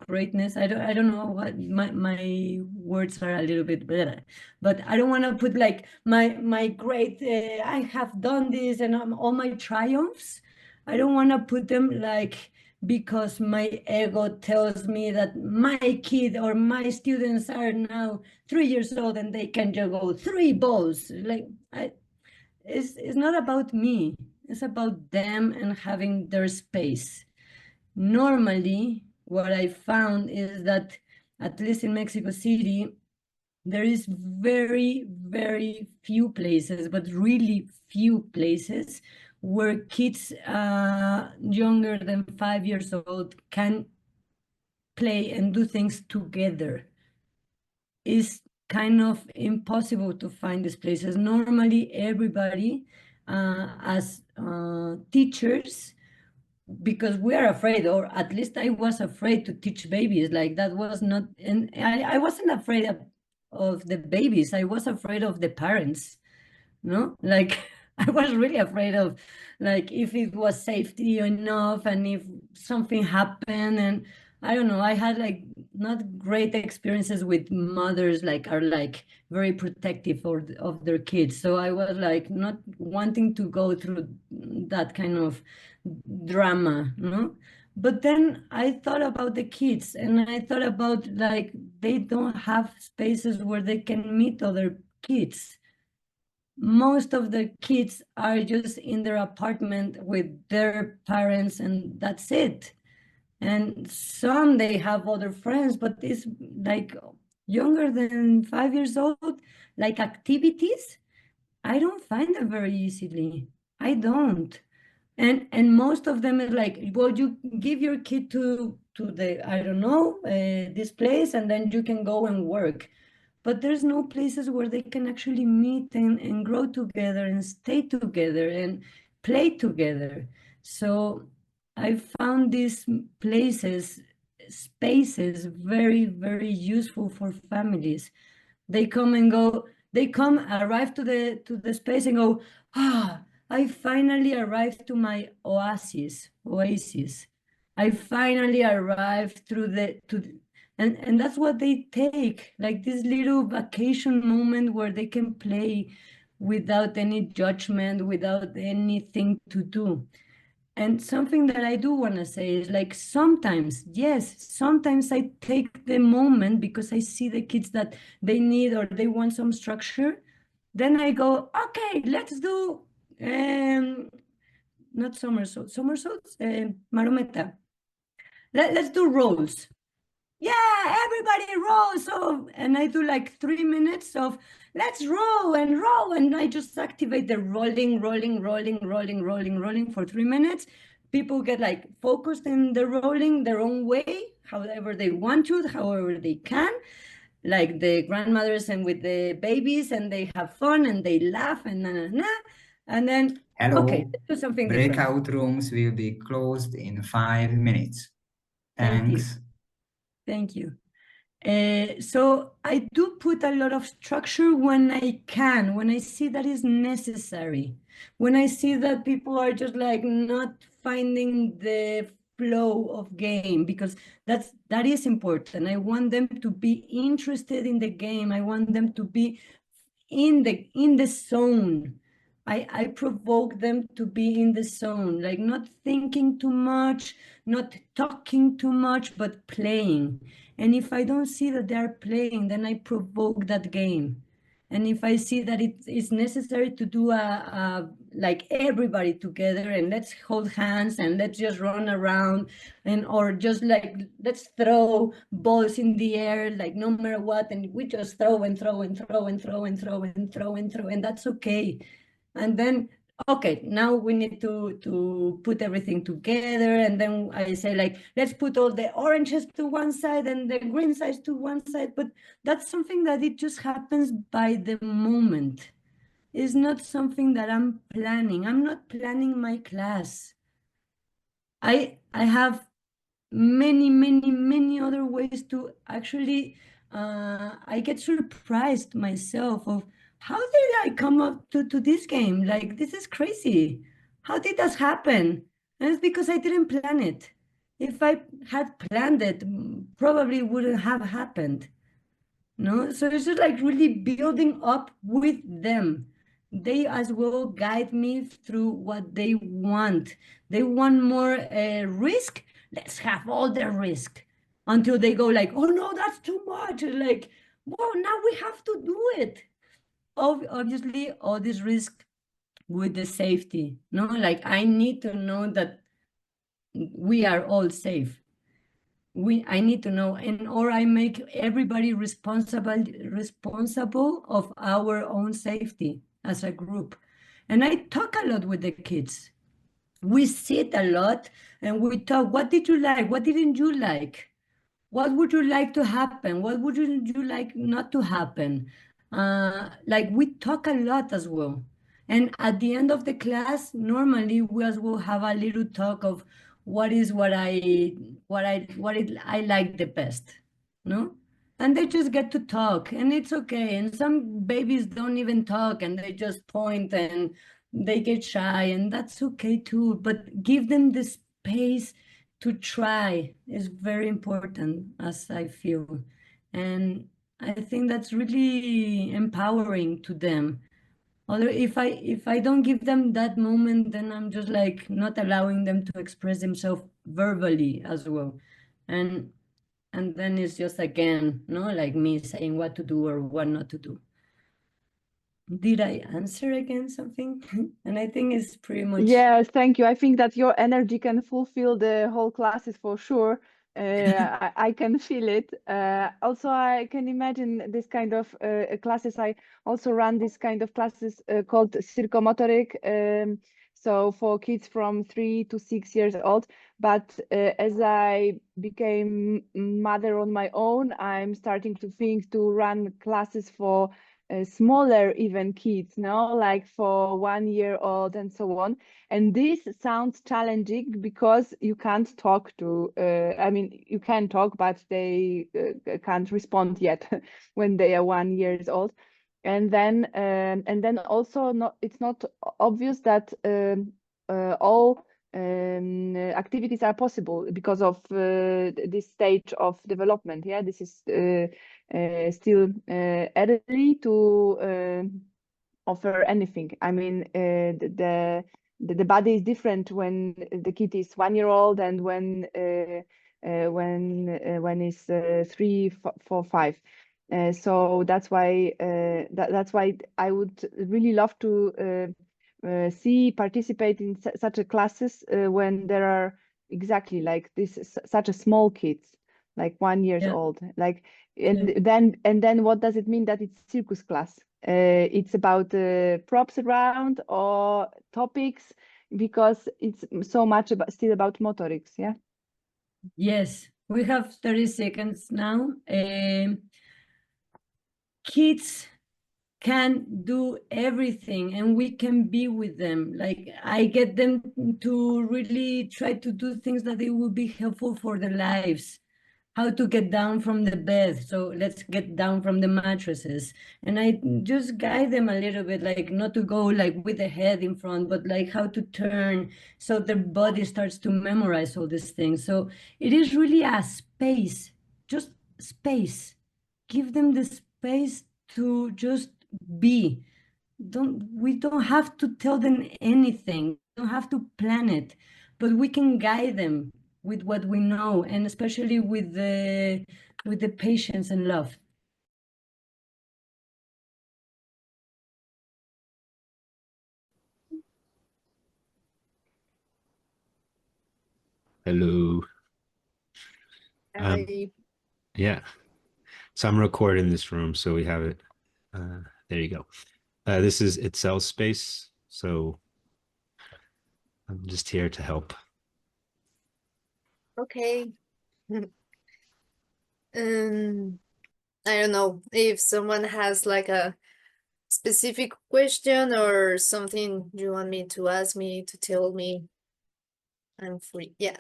greatness. I don't know what my words are a little bit better, but I don't want to put like my great I have done this and all my triumphs. I don't want to put them like because my ego tells me that my kid or my students are now 3 years old and they can juggle 3 balls. Like it's not about me. It's about them and having their space. Normally, what I found is that, at least in Mexico City, there is very, very few places, but really few places where kids younger than 5 years old can play and do things together. It's kind of impossible to find these places. Normally, everybody, as teachers, because we are afraid, or at least I was afraid to teach babies. Like that was not, and I wasn't afraid of the babies. I was afraid of the parents, no? Like I was really afraid of, like, if it was safety enough and if something happened. And I don't know, I had like not great experiences with mothers, like are like very protective of their kids. So I was like not wanting to go through that kind of drama, no? But then I thought about the kids, and I thought about like they don't have spaces where they can meet other kids. Most of the kids are just in their apartment with their parents, and that's it. And some they have other friends, but it's like younger than 5 years old, like activities, I don't find them very easily. I don't. And most of them is like, well, you give your kid to the, I don't know, this place, and then you can go and work. But there's no places where they can actually meet and grow together and stay together and play together. So I found these places, spaces, very, very useful for families. They come and go, they come, arrive to the space and go, I finally arrived to my oasis. I finally arrived and that's what they take, like this little vacation moment where they can play without any judgment, without anything to do. And something that I do want to say is like sometimes I take the moment because I see the kids that they need or they want some structure. Then I go, okay, let's do not somersaults, marometa. Let's do rolls. Yeah, everybody roll. So, and I do like 3 minutes of let's roll, and I just activate the rolling for 3 minutes. People get like focused in the rolling their own way, however they want to, however they can, like the grandmothers and with the babies, and they have fun and they laugh and and then Hello. okay, let's do something different. Breakout rooms will be closed in 5 minutes. Thanks. Thank you. So I do put a lot of structure when I can, when I see that is necessary, when I see that people are just like not finding the flow of game, because that is important. I want them to be interested in the game. I want them to be in the zone. I provoke them to be in the zone, like not thinking too much, not talking too much, but playing. And if I don't see that they're playing, then I provoke that game. And if I see that it is necessary to do like everybody together and let's hold hands and let's just run around or just like let's throw balls in the air, like no matter what, and we just throw and that's okay. And then okay, now we need to put everything together. And then I say, like, let's put all the oranges to one side and the green sides to one side. But that's something that it just happens by the moment. It's not something that I'm planning. I'm not planning my class. I have many other ways to actually, I get surprised myself of how did I come up to this game? Like, this is crazy. How did that happen? And it's because I didn't plan it. If I had planned it, probably wouldn't have happened. No, so it's just like really building up with them. They as well guide me through what they want. They want more risk. Let's have all the risk until they go like, oh no, that's too much. Like, well, now we have to do it. Obviously, all this risk with the safety. No, like I need to know that we are all safe. I need to know, and or I make everybody responsible of our own safety as a group. And I talk a lot with the kids. We sit a lot and we talk. What did you like? What didn't you like? What would you like to happen? What would you like not to happen? Like we talk a lot as well. And at the end of the class, normally we as well have a little talk of what I like the best, no? And they just get to talk and it's okay. And some babies don't even talk and they just point and they get shy and that's okay too. But give them the space to try is very important, as I feel. And I think that's really empowering to them. Although if I don't give them that moment, then I'm just like not allowing them to express themselves verbally as well. And then it's just again, no, like me saying what to do or what not to do. Did I answer again something? And I think it's pretty much. Yes, thank you. I think that your energy can fulfill the whole classes for sure. I can feel it. Also, I can imagine this kind of classes. I also run this kind of classes called Circomotoric. So for kids from 3 to 6 years old. But as I became mother on my own, I'm starting to think to run classes for smaller even kids, no, like for 1 year old and so on. And this sounds challenging because you can't talk to, I mean, you can talk, but they can't respond yet when they are 1 year old. And then also it's not obvious that all activities are possible because of this stage of development. Yeah, this is still early to offer anything. I mean, the body is different when the kid is 1 year old and when is 3, 4, 5. So that's why I would really love to participate in such a classes when there are exactly like this such a small kids like 1 year old, like and then what does it mean that it's circus class? It's about props around or topics because it's so much still about motorics. Yeah. Yes, we have 30 seconds now. Kids can do everything and we can be with them. Like I get them to really try to do things that they will be helpful for their lives. How to get down from the bed. So let's get down from the mattresses. And I just guide them a little bit, like not to go like with the head in front, but like how to turn so their body starts to memorize all these things. So it is really a space, just space. Give them the space to just be. We don't have to tell them anything. We don't have to plan it, but we can guide them with what we know, and especially with the patience and love. Hello. Yeah. So I'm recording this room, so we have it. There you go. This is Itzel space. So I'm just here to help. Okay. I don't know if someone has like a specific question or something you want me to ask me, to tell me. I'm free. Yeah.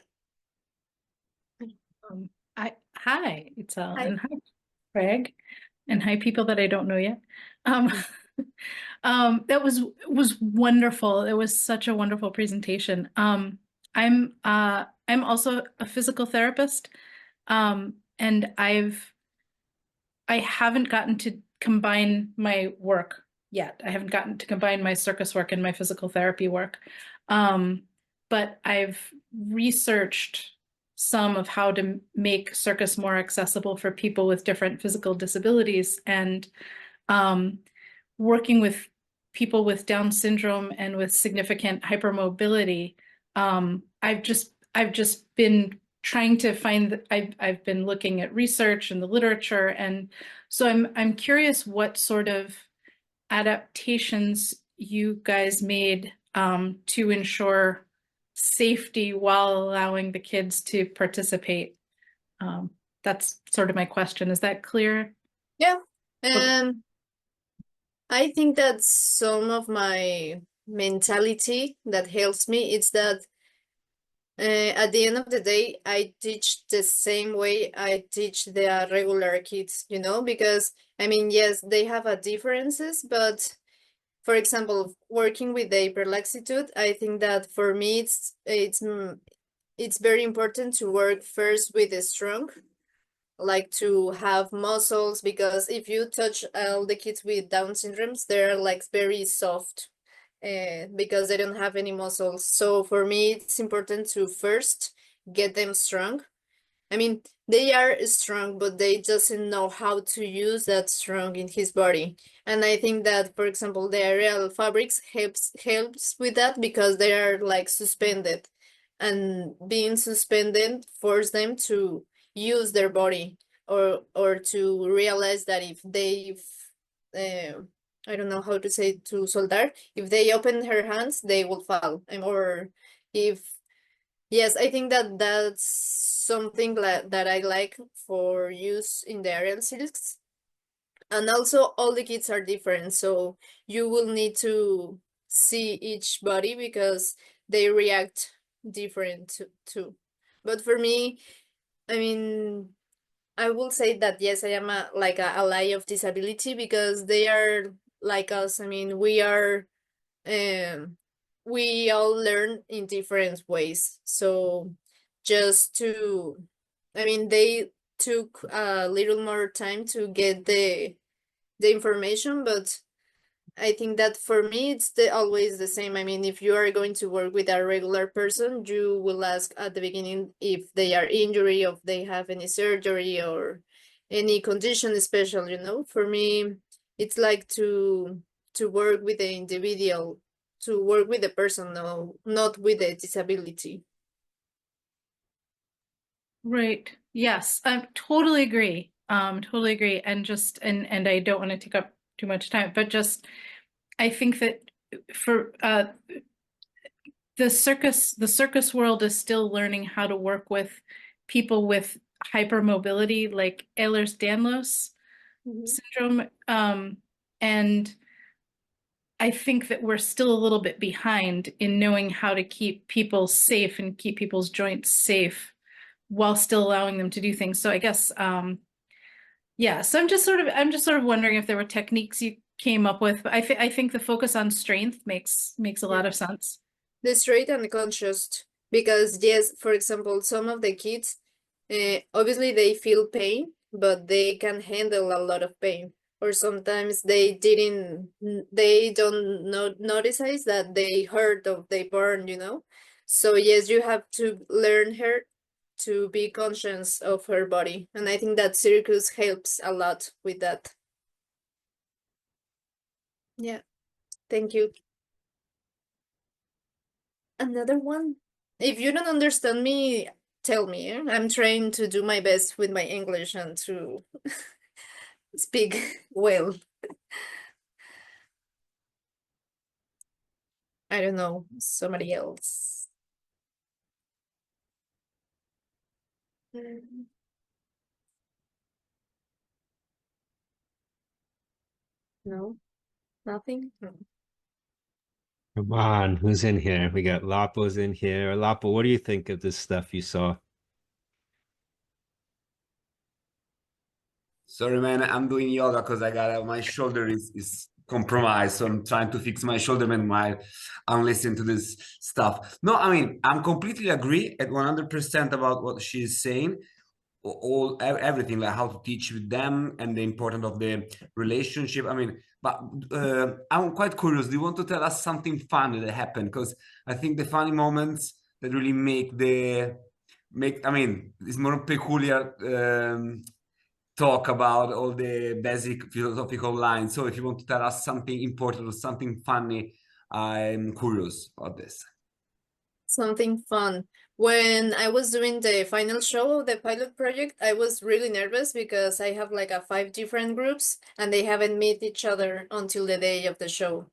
Hi, Itzel, Hi. and hi, Craig, and hi, people that I don't know yet. That was wonderful. It was such a wonderful presentation. I'm also a physical therapist, and I haven't gotten to combine my work yet. I haven't gotten to combine my circus work and my physical therapy work. But I've researched some of how to make circus more accessible for people with different physical disabilities, and working with people with Down syndrome and with significant hypermobility. I've just been trying to find, I've been looking at research and the literature, and so I'm curious what sort of adaptations you guys made to ensure safety while allowing the kids to participate. That's sort of my question. Is that clear? Yeah. Okay. I think that some of my mentality that helps me is that at the end of the day, I teach the same way I teach the regular kids, you know, because I mean, yes, they have a differences, but for example, working with the hyperlaxitude, I think that for me it's very important to work first with the strong, like to have muscles, because if you touch all the kids with Down syndromes, they're like very soft because they don't have any muscles. So for me, it's important to first get them strong. I mean, they are strong, but they doesn't know how to use that strong in his body. And I think that, for example, the aerial fabrics helps with that because they are like suspended, and being suspended force them to use their body, or to realize that if they I don't know how to say, to soltar, if they open her hands, they will fall. Or if, yes, I think that that's something that I like for use in the aerial silks. And also all the kids are different, so you will need to see each body because they react different too. But for me, I mean, I will say that yes, I am like a ally of disability because they are like us. I mean, um, we all learn in different ways. So just to, I mean, they took a little more time to get the information, but I think that for me, it's always the same. I mean, if you are going to work with a regular person, you will ask at the beginning if they are injured, if they have any surgery or any condition special, you know. For me, it's like to work with the individual, to work with the person, no, not with the disability. Right. Yes, I totally agree. Totally agree. And just and I don't want to take up too much time, but just I think that for the circus world is still learning how to work with people with hypermobility, like Ehlers-Danlos syndrome. And I think that we're still a little bit behind in knowing how to keep people safe and keep people's joints safe while still allowing them to do things. So I guess, yeah, so I'm just sort of wondering if there were techniques you came up with. But I think the focus on strength makes a lot of sense. The straight and the conscious, because yes, for example, some of the kids, obviously they feel pain, but they can handle a lot of pain. Or sometimes they don't notice that they hurt or they burn, you know. So yes, you have to learn her to be conscious of her body, and I think that circus helps a lot with that. Yeah, thank you. Another one? If you don't understand me, tell me. I'm trying to do my best with my English and to speak well. I don't know, somebody else. No, nothing. No. Come on, who's in here? We got Lapo's in here. Lapo, what do you think of this stuff you saw? Sorry, man, I'm doing yoga because I got my shoulder is compromised. So I'm trying to fix my shoulder and I'm listening to this stuff. No, I mean, I'm completely agree at 100% about what she's saying. Everything, like how to teach with them and the importance of the relationship. I mean, but I'm quite curious. Do you want to tell us something funny that happened? Because I think the funny moments that really I mean, it's more peculiar talk about all the basic philosophical lines. So if you want to tell us something important or something funny, I'm curious about this. Something fun. When I was doing the final show of the pilot project, I was really nervous because I have like 5 different groups and they haven't met each other until the day of the show.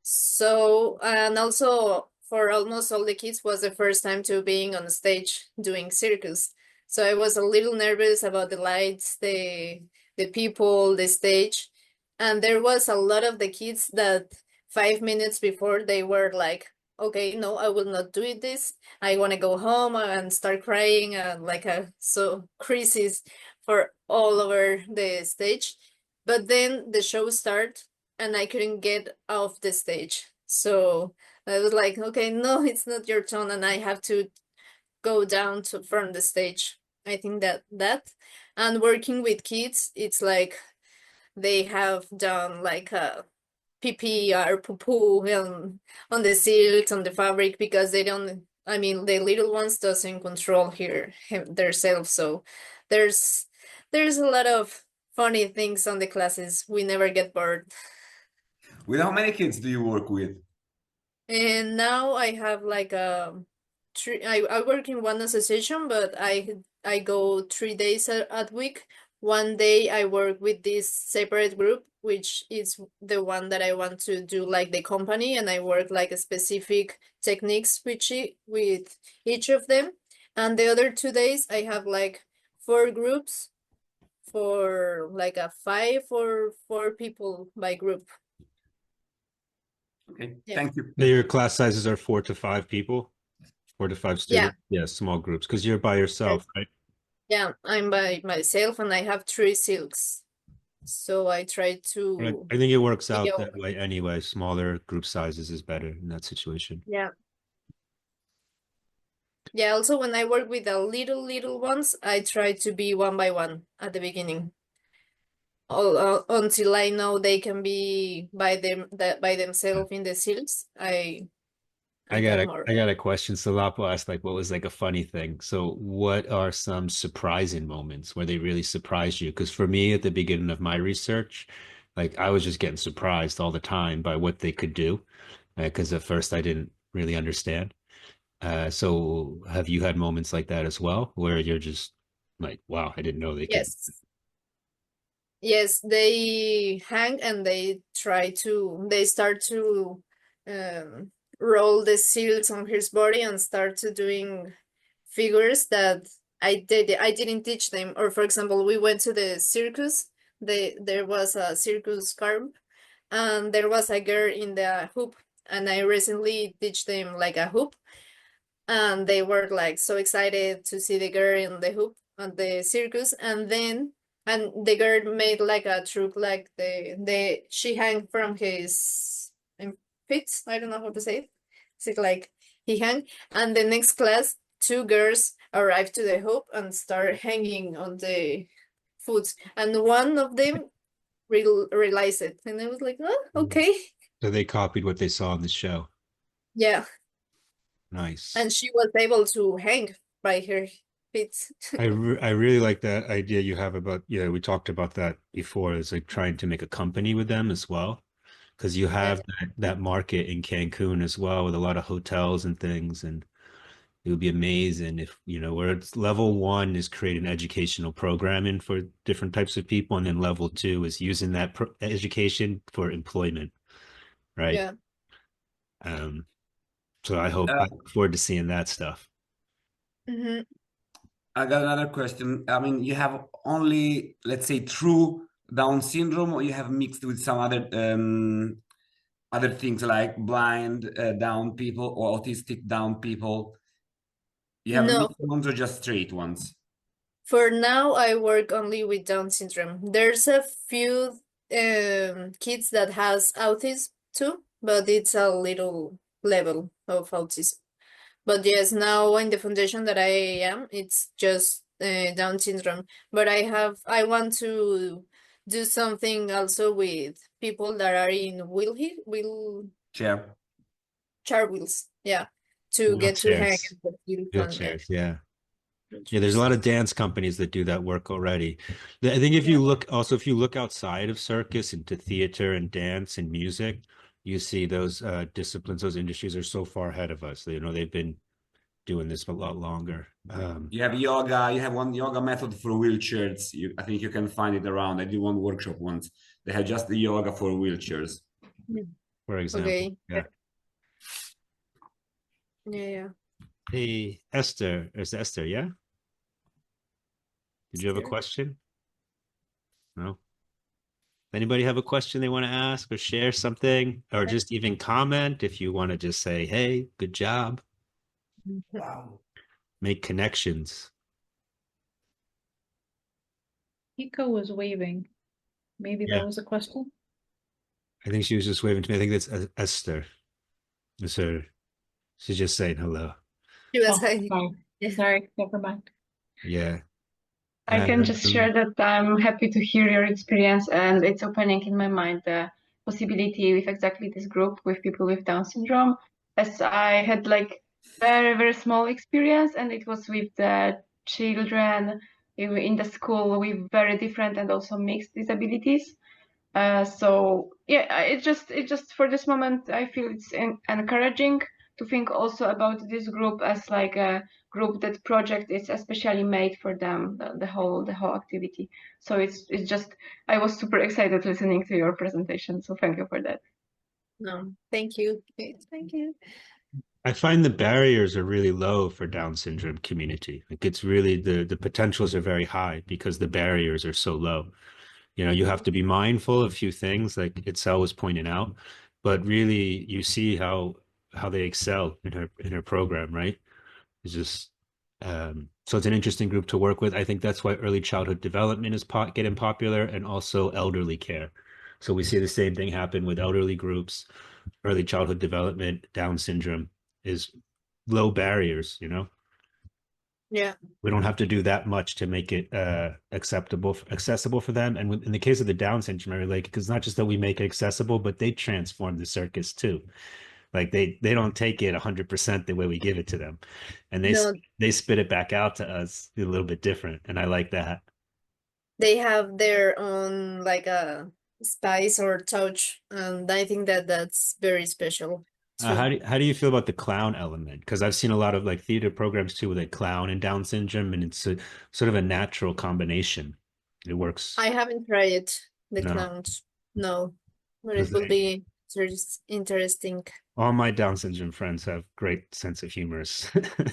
So, and also for almost all the kids was the first time to being on stage doing circus. So I was a little nervous about the lights, the people, the stage. And there was a lot of the kids that 5 minutes before they were like, okay, no, I will not do it this. I want to go home and start crying and so crisis for all over the stage. But then the show started and I couldn't get off the stage. So I was like, okay, no, it's not your turn, and I have to go down from the stage. I think that and working with kids, it's like they have done like a pee or poo-poo on the silks, on the fabric, because they don't, I mean, the little ones doesn't control themselves. So there's a lot of funny things on the classes. We never get bored. With how many kids do you work with? And now I have like I work in one association, but I go 3 days a week. One day I work with this separate group, which is the one that I want to do like the company, and I work like a specific techniques with each of them. And the other 2 days I have like 4 groups for like 5 or 4 people by group. Okay, Yeah. thank you. Your class sizes are 4 to 5 people, 4 to 5 students. Yeah, small groups, because you're by yourself, right? Yeah, I'm by myself and I have 3 silks. So I try to. I think it works out Yeah. that way anyway. Smaller group sizes is better in that situation. Yeah. Yeah, also when I work with the little ones, I try to be one by one at the beginning. Until I know they can be by themselves in the silks. I got more. a question. So Lapo asked like what was like a funny thing. So what are some surprising moments where they really surprised you? Because for me at the beginning of my research, like I was just getting surprised all the time by what they could do. Because at first I didn't really understand. So have you had moments like that as well, where you're just like, wow, I didn't know they could. Yes. Yes, they hang and they start to roll the silks on his body and start to doing figures that I didn't teach them. Or for example, we went to the circus. There was a circus camp and there was a girl in the hoop, and I recently teach them like a hoop, and they were like so excited to see the girl in the hoop on the circus. And the girl made like a trick, like she hung from his feet. I don't know how to say it. It's like he hung, and the next class 2 girls arrived to the hoop and start hanging on the foot, and one of them realized it, and I was like, oh, okay. So they copied what they saw in the show. Yeah. Nice. And she was able to hang by her feet. I really like that idea you have about, we talked about that before. It's like trying to make a company with them as well, because you have that market in Cancun as well with a lot of hotels and things, and it would be amazing if, where it's level 1 is creating educational programming for different types of people, and then level 2 is using that education for employment, right? Yeah. So I look forward to seeing that stuff. Mhm. I got another question. I mean, you have only, let's say, true Down syndrome, or you have mixed with some other things like blind Down people or autistic Down people? You have No, mixed ones or just straight ones? for now I work only with Down syndrome. There's a few kids that has autism too, but it's a little level of autism. But yes, now in the foundation that I am, it's just Down syndrome. But I want to do something also with people that are in Chair. chair wheels. Yeah, to get to hang Wheelchairs. and feel fun. Yeah. Wheelchairs, yeah. Yeah, there's a lot of dance companies that do that work already. I think if you look outside of circus into theater and dance and music, you see those disciplines, those industries are so far ahead of us. You know, they've been doing this a lot longer. You have yoga. You have one yoga method for wheelchairs. I think you can find it around. I did one workshop once. They had just the yoga for wheelchairs. For example. Okay. Yeah. Yeah. Hey, Esther. Is Esther, yeah? Did you have a question? No? Anybody have a question they want to ask or share something, or just even comment if you want to just say, hey, good job. Wow. Make connections. Hiko was waving. Maybe Yeah. that was a question. I think she was just waving to me. I think that's Esther. It's her. She's just saying hello. She was Sorry. Yeah. Sorry, never mind. Yeah. I can just share that I'm happy to hear your experience, and it's opening in my mind the possibility with exactly this group with people with Down syndrome, as I had like very, very small experience, and it was with the children in the school with very different and also mixed disabilities. So yeah, it just for this moment I feel it's encouraging to think also about this group as like a group that project is especially made for them, the whole activity. So it's just I was super excited listening to your presentation. So thank you for that. No, thank you. Thank you. I find the barriers are really low for Down syndrome community. Like it's really the potentials are very high because the barriers are so low. You know, you have to be mindful of a few things, like Itzel was pointing out, but really you see how they excel in her program, right? It's just so it's an interesting group to work with. I think that's why early childhood development is getting popular, and also elderly care. So we see the same thing happen with elderly groups, early childhood development, Down syndrome is low barriers, you know? Yeah. We don't have to do that much to make it accessible for them. And in the case of the Down syndrome, I relate because it's not just that we make it accessible, but they transform the circus too. Like they don't take it 100% the way we give it to them, and they spit it back out to us a little bit different, and I like that. They have their own like a spice or touch, and I think that that's very special too. How do you feel about the clown element? Because I've seen a lot of like theater programs too with a clown and Down syndrome, and it's sort of a natural combination. It works. I haven't tried the clowns, no, but it will be interesting. All my Down syndrome friends have great sense of humor.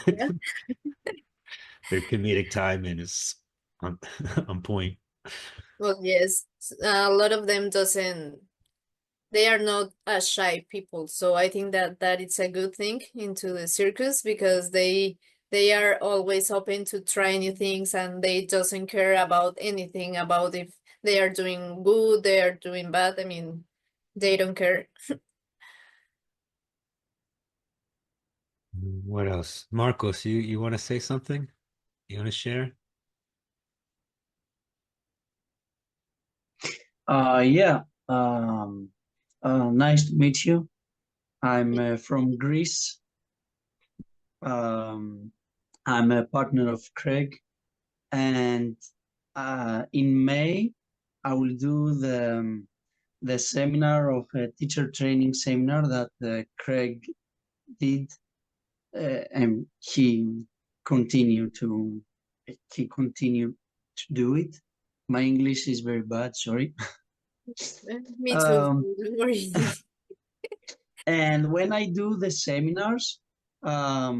Yeah. Their comedic timing is on point. Well, yes, a lot of them they are not as shy people, so I think that it's a good thing into the circus because they are always open to try new things, and they doesn't care about anything about if they are doing good, they are doing bad. I mean, they don't care. What else? Marcos, you want to say something? You want to share? Yeah. Nice to meet you. I'm from Greece. I'm a partner of Craig, and in May I will do the seminar of a teacher training seminar that Craig did, and he continued to do it. My English is very bad, sorry. Me too. Don't worry. And when I do the seminars, after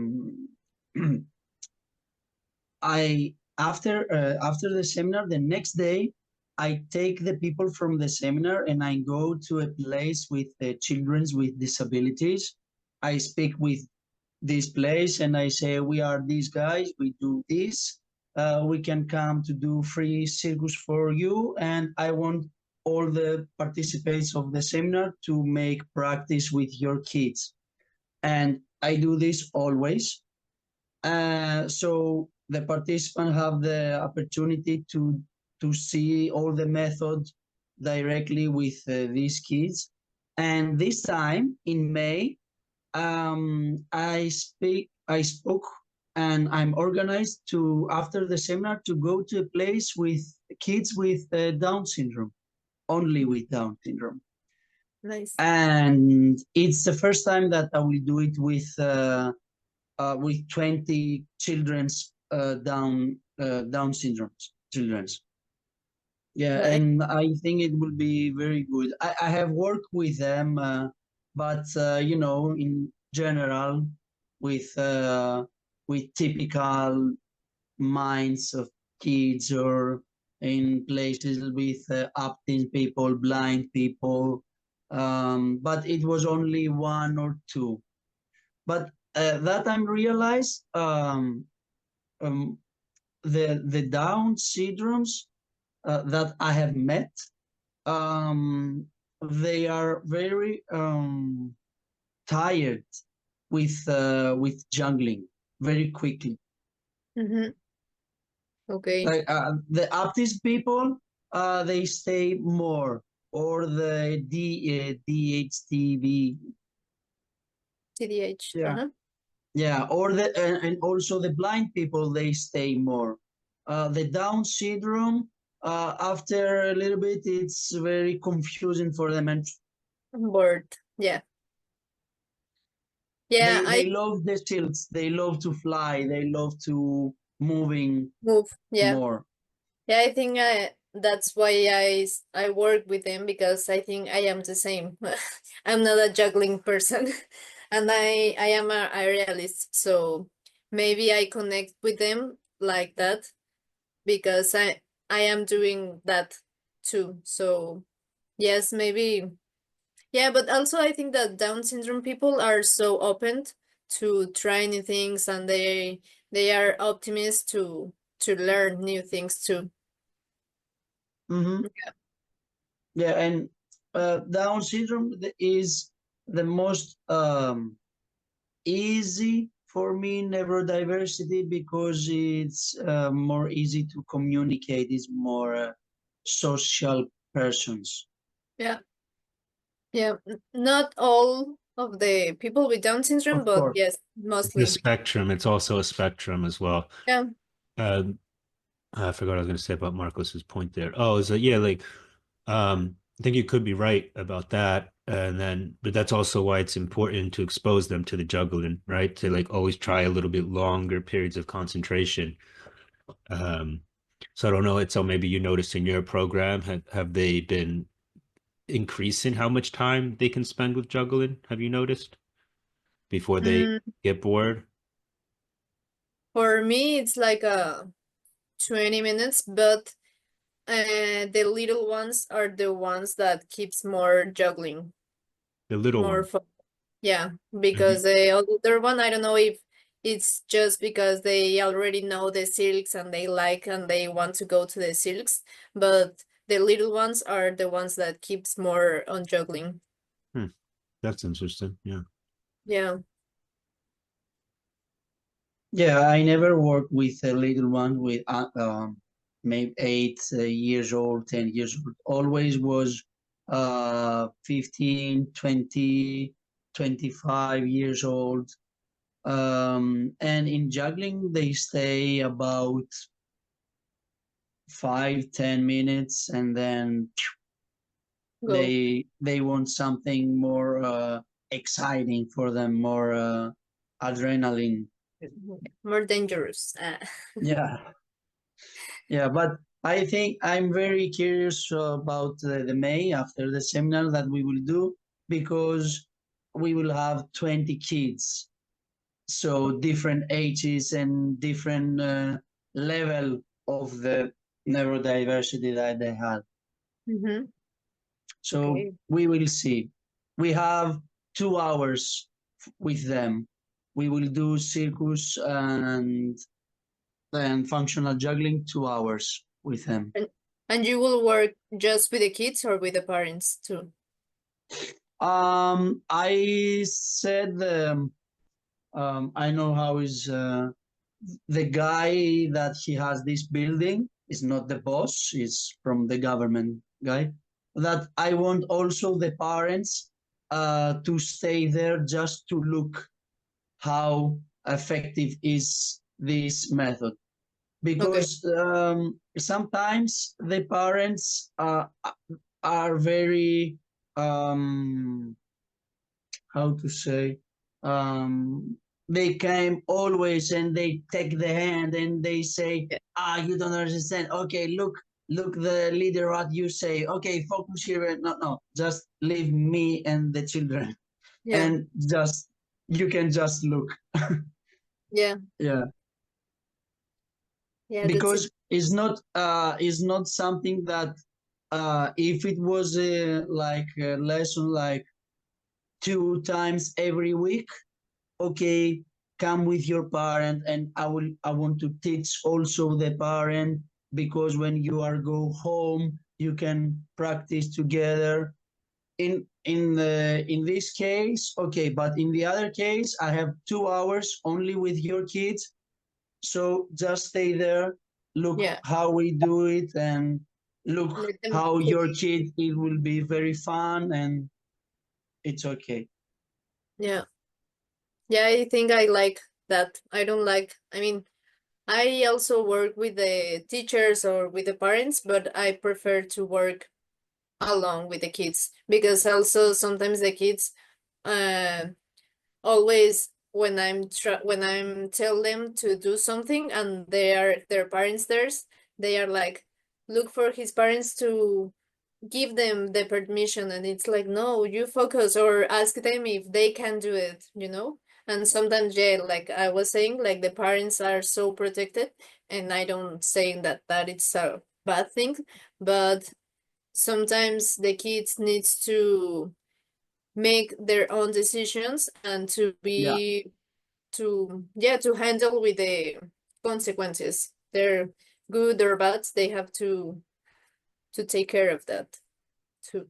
the seminar, the next day, I take the people from the seminar and I go to a place with children with disabilities. I speak with this place and I say, we are these guys, we do this. We can come to do free circus for you. And I want all the participants of the seminar to make practice with your kids. And I do this always. So the participants have the opportunity to see all the methods directly with these kids. And this time in May, I spoke and I'm organized to, after the seminar, to go to a place with kids with Down syndrome, only with Down syndrome. Nice. And it's the first time that I will do it with 20 children's Down syndrome children's. Yeah, Nice. and I think it will be very good. I have worked with them, but you know, in general, with typical minds of kids, or in places with opting people, blind people, but it was only 1 or 2. But that time realized the Down syndromes that I have met, they are very tired with juggling very quickly. Mm-hmm. Okay. Like the autistic people, they stay more, or the DHTV. TDH. Yeah. Uh-huh. Yeah, or and also the blind people, they stay more. The Down syndrome, after a little bit, it's very confusing for them, and Bored. Yeah. Yeah, they love the silks. They love to fly. They love to moving move. Yeah. more. Yeah, I think that's why I work with them, because I think I am the same. I'm not a juggling person, and I am a realist. So maybe I connect with them like that, because I am doing that too. So yes, maybe. Yeah, but also I think that Down syndrome people are so open to try new things, and they are optimists to learn new things too. Mm-hmm. Yeah. Yeah, and Down syndrome is the most easy for me neurodiversity, because it's more easy to communicate. It's more social persons. Yeah. Yeah. Not all of the people with Down syndrome, Of but course. yes, It's a mostly. spectrum. It's also a spectrum as well. Yeah. I forgot what I was going to say about Marcos's point there. Oh, is that yeah, like I think you could be right about that. And then, but that's also why it's important to expose them to the juggling, right? To like always try a little bit longer periods of concentration. So I don't know, it's so maybe you noticed in your program, have they been increasing how much time they can spend with juggling? Have you noticed before they get bored? For me, it's like 20 minutes, but the little ones are the ones that keeps more juggling. The little More one. fun. Yeah, because the older one, I don't know if it's just because they already know the circs and they like and they want to go to the circs, but the little ones are the ones that keeps more on juggling. That's interesting. Yeah. Yeah. Yeah, I never worked with a little one with maybe 8 years old, 10 years old. Always was 15, 20, 25 years old. And in juggling, they stay about 5-10 minutes, and then Go. they want something more exciting for them, more adrenaline. More dangerous. Yeah. Yeah, but I think I'm very curious about the May after the seminar that we will do, because we will have 20 kids, so different ages and different level of the neurodiversity that they had. Mm-hmm. So Okay. we will see. We have 2 hours with them. We will do circus and functional juggling 2 hours with them. And you will work just with the kids or with the parents too? I said I know how is the guy that he has this building is not the boss, is from the government guy. That I want also the parents to stay there just to look how effective is this method. Because sometimes the parents are very how to say they came always and they take the hand and they say, you don't understand. Okay, look the leader what you say. Okay, focus here. No, just leave me and the children. Yeah. And just you can just look. Yeah. Yeah. Yeah. Because it's not something that if it was like a lesson like 2 times every week, okay, come with your parent and I want to teach also the parent, because when you are go home you can practice together. In this case, okay, but in the other case I have 2 hours only with your kids, so just stay there, look how we do it, and look how your kid, it will be very fun and it's okay. Yeah. Yeah, I think I like that. I mean, I also work with the teachers or with the parents, but I prefer to work along with the kids, because also sometimes the kids always when I'm tell them to do something and their parents they are like, look for his parents to give them the permission, and it's like, no, you focus or ask them if they can do it, you know. And sometimes, yeah, like I was saying, like the parents are so protected, and I don't saying that it's a bad thing, but sometimes the kids needs to make their own decisions and to be to handle with the consequences. They're good or bad, they have to take care of that too.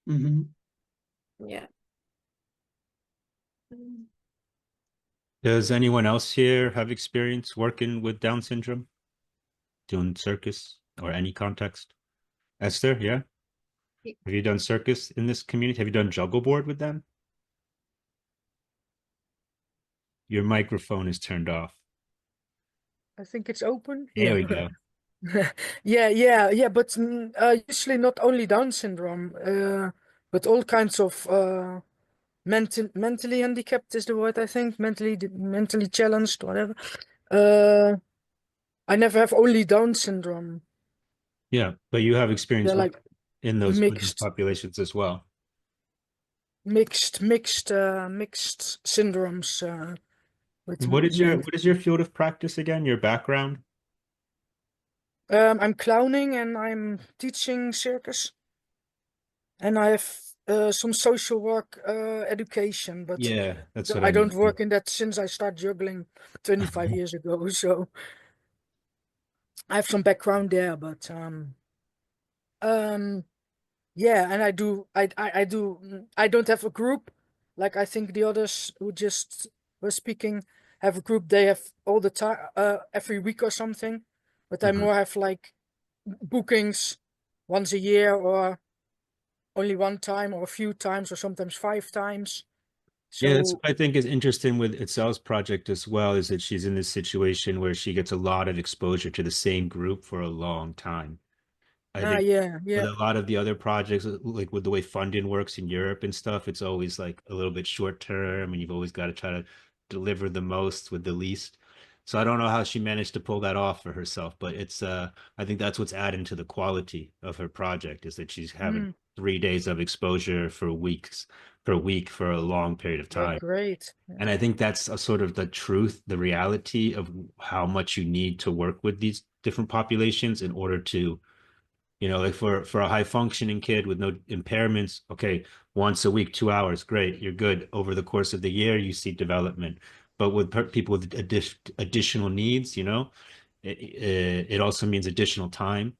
Mm-hmm. Yeah. Does anyone else here have experience working with Down syndrome, doing circus or any context? Esther, yeah? Have you done circus in this community? Have you done juggle board with them? Your microphone is turned off. I think it's open. There we go. Yeah, but usually not only Down syndrome, but all kinds of mentally handicapped is the word, I think, mentally challenged, whatever. I never have only Down syndrome. Yeah, but you have experience like in those mixed populations as well. Mixed syndromes. What is your field of practice again? Your background? I'm clowning and I'm teaching circus, and I have some social work education, but yeah, that's what I don't work in that since I started juggling 25 years ago. So I have some background there, but yeah, and I don't have a group like I think the others who just were speaking have a group. They have all the time, every week or something, but I more have like bookings once a year or only one time or a few times or sometimes 5 times. So yeah, that's what I think is interesting with Itzel's project as well, is that she's in this situation where she gets a lot of exposure to the same group for a long time. I think with a lot of the other projects, like with the way funding works in Europe and stuff, it's always like a little bit short term, and you've always got to try to deliver the most with the least. So I don't know how she managed to pull that off for herself, but it's I think that's what's adding to the quality of her project, is that she's having 3 days of exposure for weeks, for a week, for a long period of Oh, time. great. And I think that's a sort of the truth, the reality of how much you need to work with these different populations in order to, you know, like for a high functioning kid with no impairments, okay, once a week, 2 hours, great, you're good. Over the course of the year, you see development. But with people with additional needs, you know, it also means additional time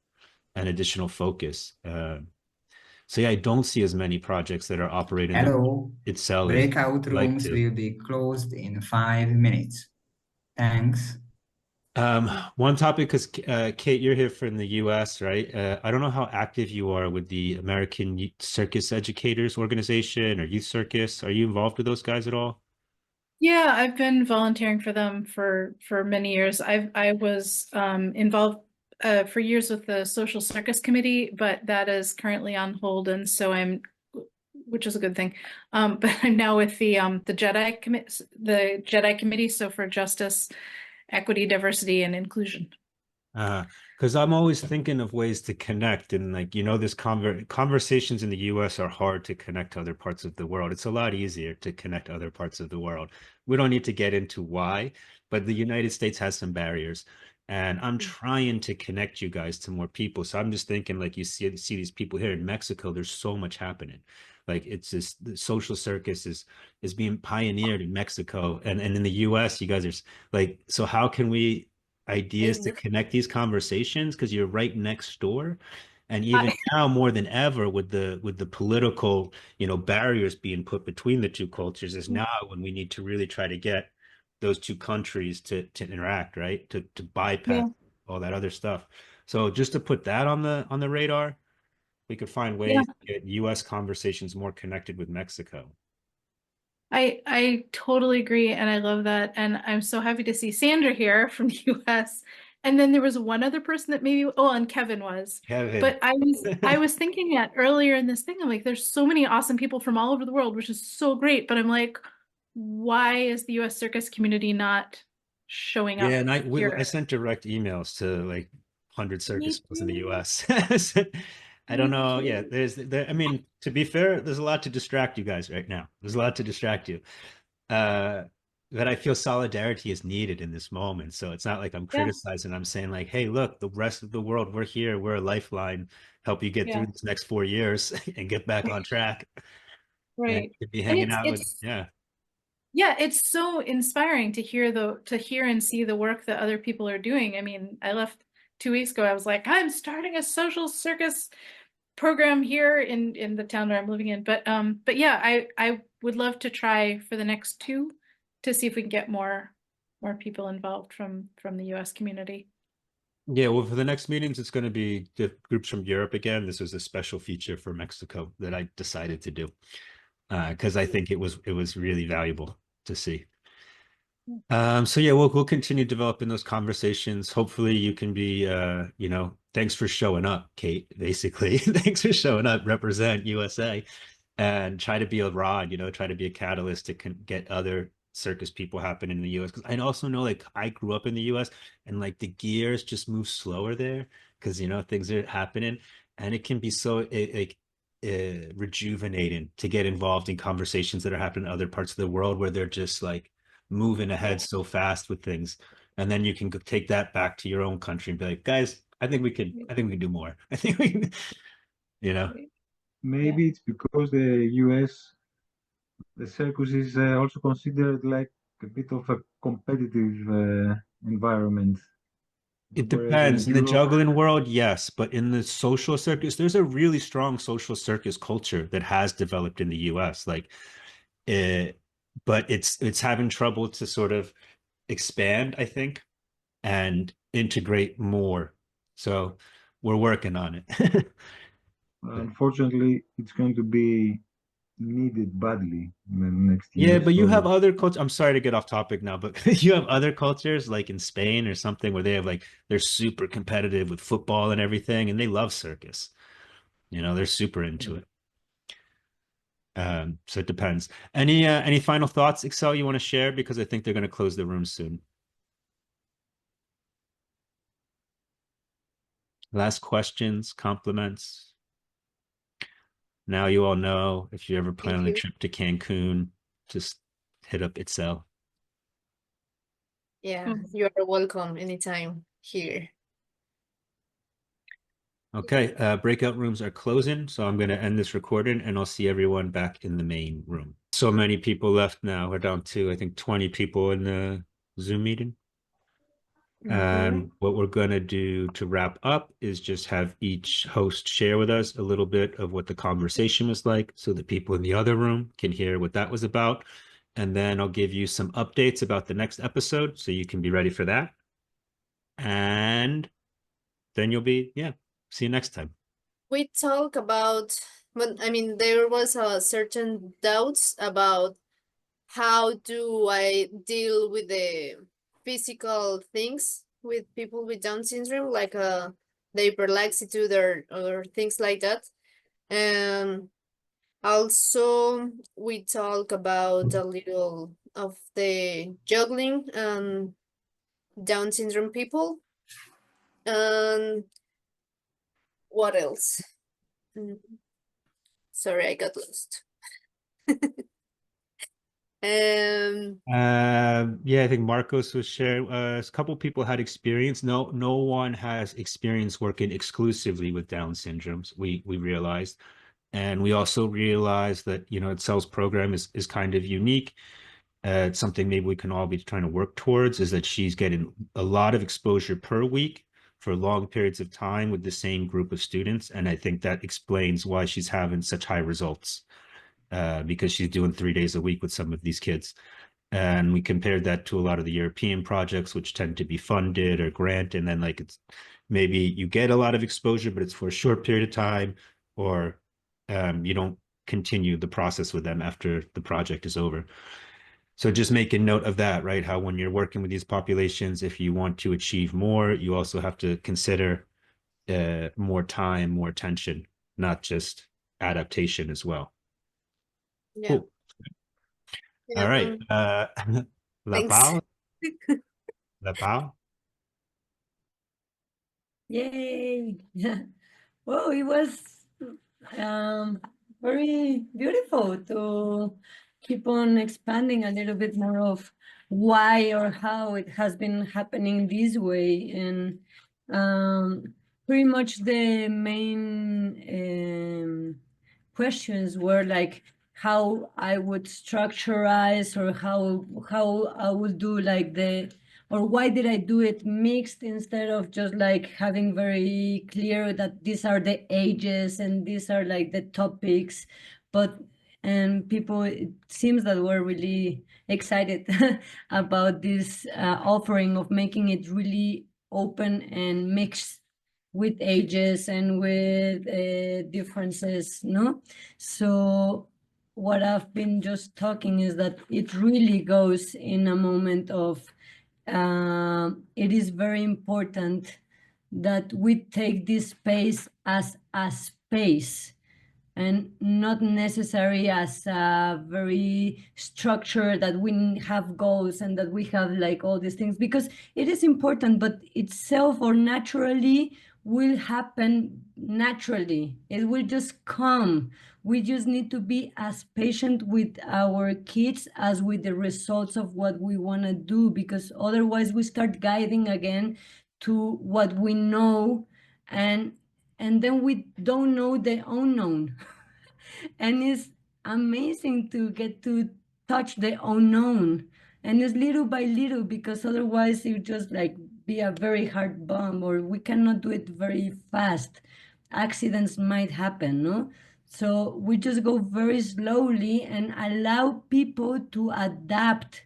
and additional focus. So yeah, I don't see as many projects that are operating the Hello. Itzel as Breakout I'd like rooms to. will be closed in 5 minutes. Thanks. One topic, because Kate, you're here from the US, right? I don't know how active you are with the American Circus Educators Organization or Youth Circus. Are you involved with those guys at all? Yeah, I've been volunteering for them for many years. I was involved for years with the Social Circus Committee, but that is currently on hold, and so which is a good thing. But I'm now with the Jedi Committee, so for justice, equity, diversity, and inclusion. Because I'm always thinking of ways to connect, and like, you know, this conversations in the US are hard to connect to other parts of the world. It's a lot easier to connect other parts of the world. We don't need to get into why, but the United States has some barriers, and I'm trying to connect you guys to more people. So I'm just thinking, like, you see these people here in Mexico, there's so much happening. Like, it's just the social circus is being pioneered in Mexico, and in the US, you guys are like, so how can we ideas to connect these conversations, because you're right next door, and even now more than ever with the political, you know, barriers being put between the two cultures, is now when we need to really try to get those two countries to interact, right, to bypass all that other stuff. So just to put that on the radar, we could find ways to get US conversations more connected with Mexico. I totally agree, and I love that, and I'm so happy to see Sandra here from the US. And then there was one other person that maybe, oh, and Kevin was. Kevin. But I was thinking that earlier in this thing, I'm like, there's so many awesome people from all over the world, which is so great. But I'm like, why is the US circus community not showing up? Yeah, and here? I sent direct emails to like 100 circus schools in the US. I don't know. Yeah, I mean, to be fair, there's a lot to distract you guys right now. There's a lot to distract you. But I feel solidarity is needed in this moment. So it's not like I'm criticizing. I'm saying like, hey, look, the rest of the world, we're here. We're a lifeline. Help you get through this next 4 years and get back on track. Right. And to be hanging out with, Yeah, it's so inspiring to hear and see the work that other people are doing. I mean, I left 2 weeks ago. I was like, I'm starting a social circus program here in the town where I'm living in. But yeah, I would love to try for the next 2 to see if we can get more people involved from the US community. Yeah, well, for the next meetings, it's going to be the groups from Europe again. This was a special feature for Mexico that I decided to do because I think it was really valuable to see. So yeah, we'll continue developing those conversations. Hopefully you can be, you know, thanks for showing up, Kate, basically. Thanks for showing up, represent USA, and try to be a rod, you know, try to be a catalyst to get other circus people happen in the US. Because I also know, like, I grew up in the US and like the gears just move slower there because, you know, things are happening, and it can be so rejuvenating to get involved in conversations that are happening in other parts of the world where they're just like moving ahead so fast with things, and then you can take that back to your own country and be like, guys, I think we can do more. I think we can, you know. Maybe it's because the US, the circus is also considered like a bit of a competitive environment. It Whereas depends. In the Europe, juggling world, yes, but in the social circus, there's a really strong social circus culture that has developed in the US. Like, but it's having trouble to sort of expand, I think, and integrate more. So we're working on it. unfortunately, it's going to be needed badly in the next Yeah, years. but you So have other cultures. I'm sorry to get off topic now, but you have other cultures like in Spain or something where they have like they're super competitive with football and everything, and they love circus. You know, they're super into it. So it depends. Any final thoughts, Excel, you want to share? Because I think they're going to close the room soon. Last questions, compliments. Now you all know, if you ever plan Thank on a you. trip to Cancun, just hit up Itzel. Yeah, you are welcome anytime here. Okay, breakout rooms are closing, so I'm going to end this recording and I'll see everyone back in the main room. So many people left now. We're down to, I think, 20 people in the Zoom meeting. And what we're going to do to wrap up is just have each host share with us a little bit of what the conversation was like so the people in the other room can hear what that was about. And then I'll give you some updates about the next episode so you can be ready for that. And then you'll be, see you next time. We talk about, but I mean, there was a certain doubts about how do I deal with the physical things with people with Down syndrome, like the hyperlaxitude or things like that. And also we talk about a little of the juggling and Down syndrome people. And what else? Sorry, I got lost. Yeah, I think Marcos was sharing. A couple people had experience. No one has experience working exclusively with Down syndromes. We realized, and we also realized that Itzel's program is kind of unique. It's something maybe we can all be trying to work towards. Is that she's getting a lot of exposure per week for long periods of time with the same group of students, and I think that explains why she's having such high results. Because she's doing 3 days a week with some of these kids. And we compared that to a lot of the European projects, which tend to be funded or granted. And then it's maybe you get a lot of exposure, but it's for a short period of time, or you don't continue the process with them after the project is over. So just make a note of that, right? How when you're working with these populations, if you want to achieve more, you also have to consider more time, more attention, not just adaptation as well. Yeah. Cool. Yeah, All right. La thanks. Pao? La Pao? Yay! Well, it was very beautiful to keep on expanding a little bit more of why or how it has been happening this way. And pretty much the main questions were like how I would structurize, or how I would do or why did I do it mixed instead of just like having very clear that these are the ages and these are like the topics. And people, it seems that were really excited about this offering of making it really open and mixed with ages and with differences, no? So what I've been just talking is that it really goes in a moment of it is very important that we take this space as a space and not necessary as a very structure that we have goals and that we have like all these things, because it is important, but itself or naturally will happen naturally. It will just come. We just need to be as patient with our kids as with the results of what we want to do, because otherwise we start guiding again to what we know, and then we don't know the unknown. And it's amazing to get to touch the unknown, and it's little by little, because otherwise it just like be a very hard bomb, or we cannot do it very fast. Accidents might happen, no? So we just go very slowly and allow people to adapt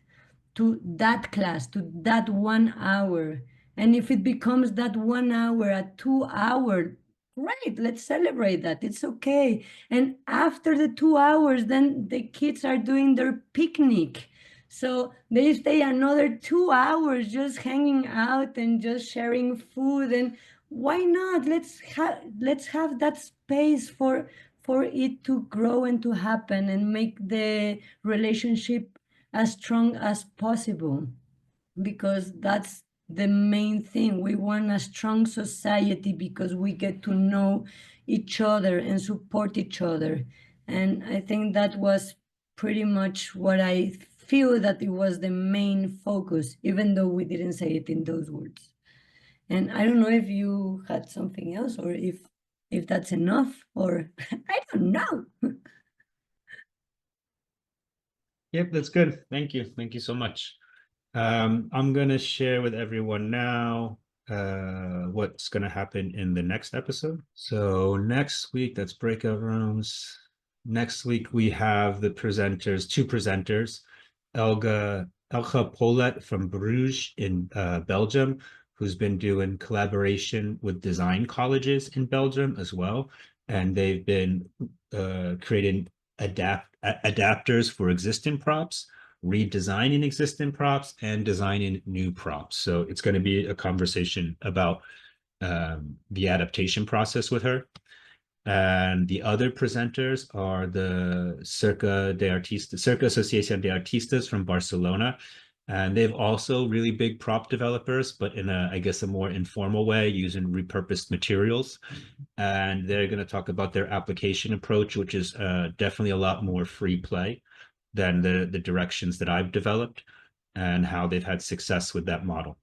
to that class, to that 1 hour. And if it becomes that 1 hour, a 2 hour, great, let's celebrate that. It's okay. And after the 2 hours, then the kids are doing their picnic. So they stay another 2 hours just hanging out and just sharing food. And why not? Let's have that space for it to grow and to happen and make the relationship as strong as possible, because that's the main thing. We want a strong society because we get to know each other and support each other. And I think that was pretty much what I feel that it was the main focus, even though we didn't say it in those words. And I don't know if you had something else or if that's enough, or I don't know. Yep, that's good. Thank you. Thank you so much. I'm going to share with everyone now what's going to happen in the next episode. So next week, that's breakout rooms. Next week, we have the presenters, two presenters, Elga Polet from Bruges in Belgium, who's been doing collaboration with design colleges in Belgium as well. And they've been creating adapters for existing props, redesigning existing props, and designing new props. So it's going to be a conversation about the adaptation process with her. And the other presenters are the Circo Associación de Artistas from Barcelona. And they've also really big prop developers, but in a, I guess, a more informal way, using repurposed materials. And they're going to talk about their application approach, which is definitely a lot more free play than the directions that I've developed, and how they've had success with that model.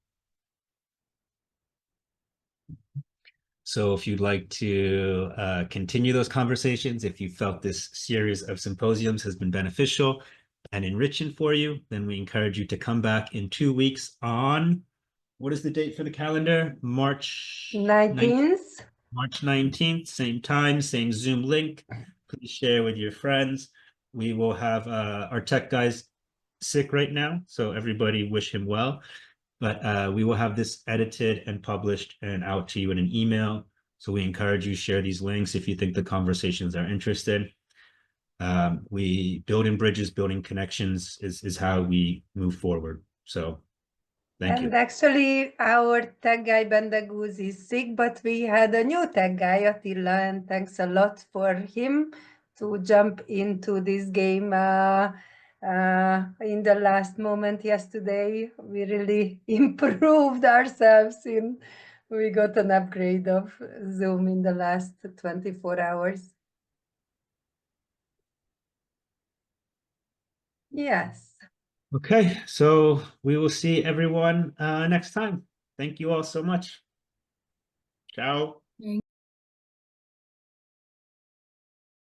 So if you'd like to continue those conversations, if you felt this series of symposiums has been beneficial and enriching for you, then we encourage you to come back in 2 weeks on, what is the date for the calendar? March 19th. March 19th, same time, same Zoom link. Please share with your friends. We will have our tech guy's sick right now, so everybody wish him well. But we will have this edited and published and out to you in an email. So we encourage you to share these links if you think the conversations are interesting. We building bridges, building connections is how we move forward. So thank you. And actually, our tech guy Bendaguz is sick, but we had a new tech guy, Attila, and thanks a lot for him to jump into this game in the last moment yesterday. We really improved ourselves we got an upgrade of Zoom in the last 24 hours. Yes. Okay, so we will see everyone next time. Thank you all so much. Ciao.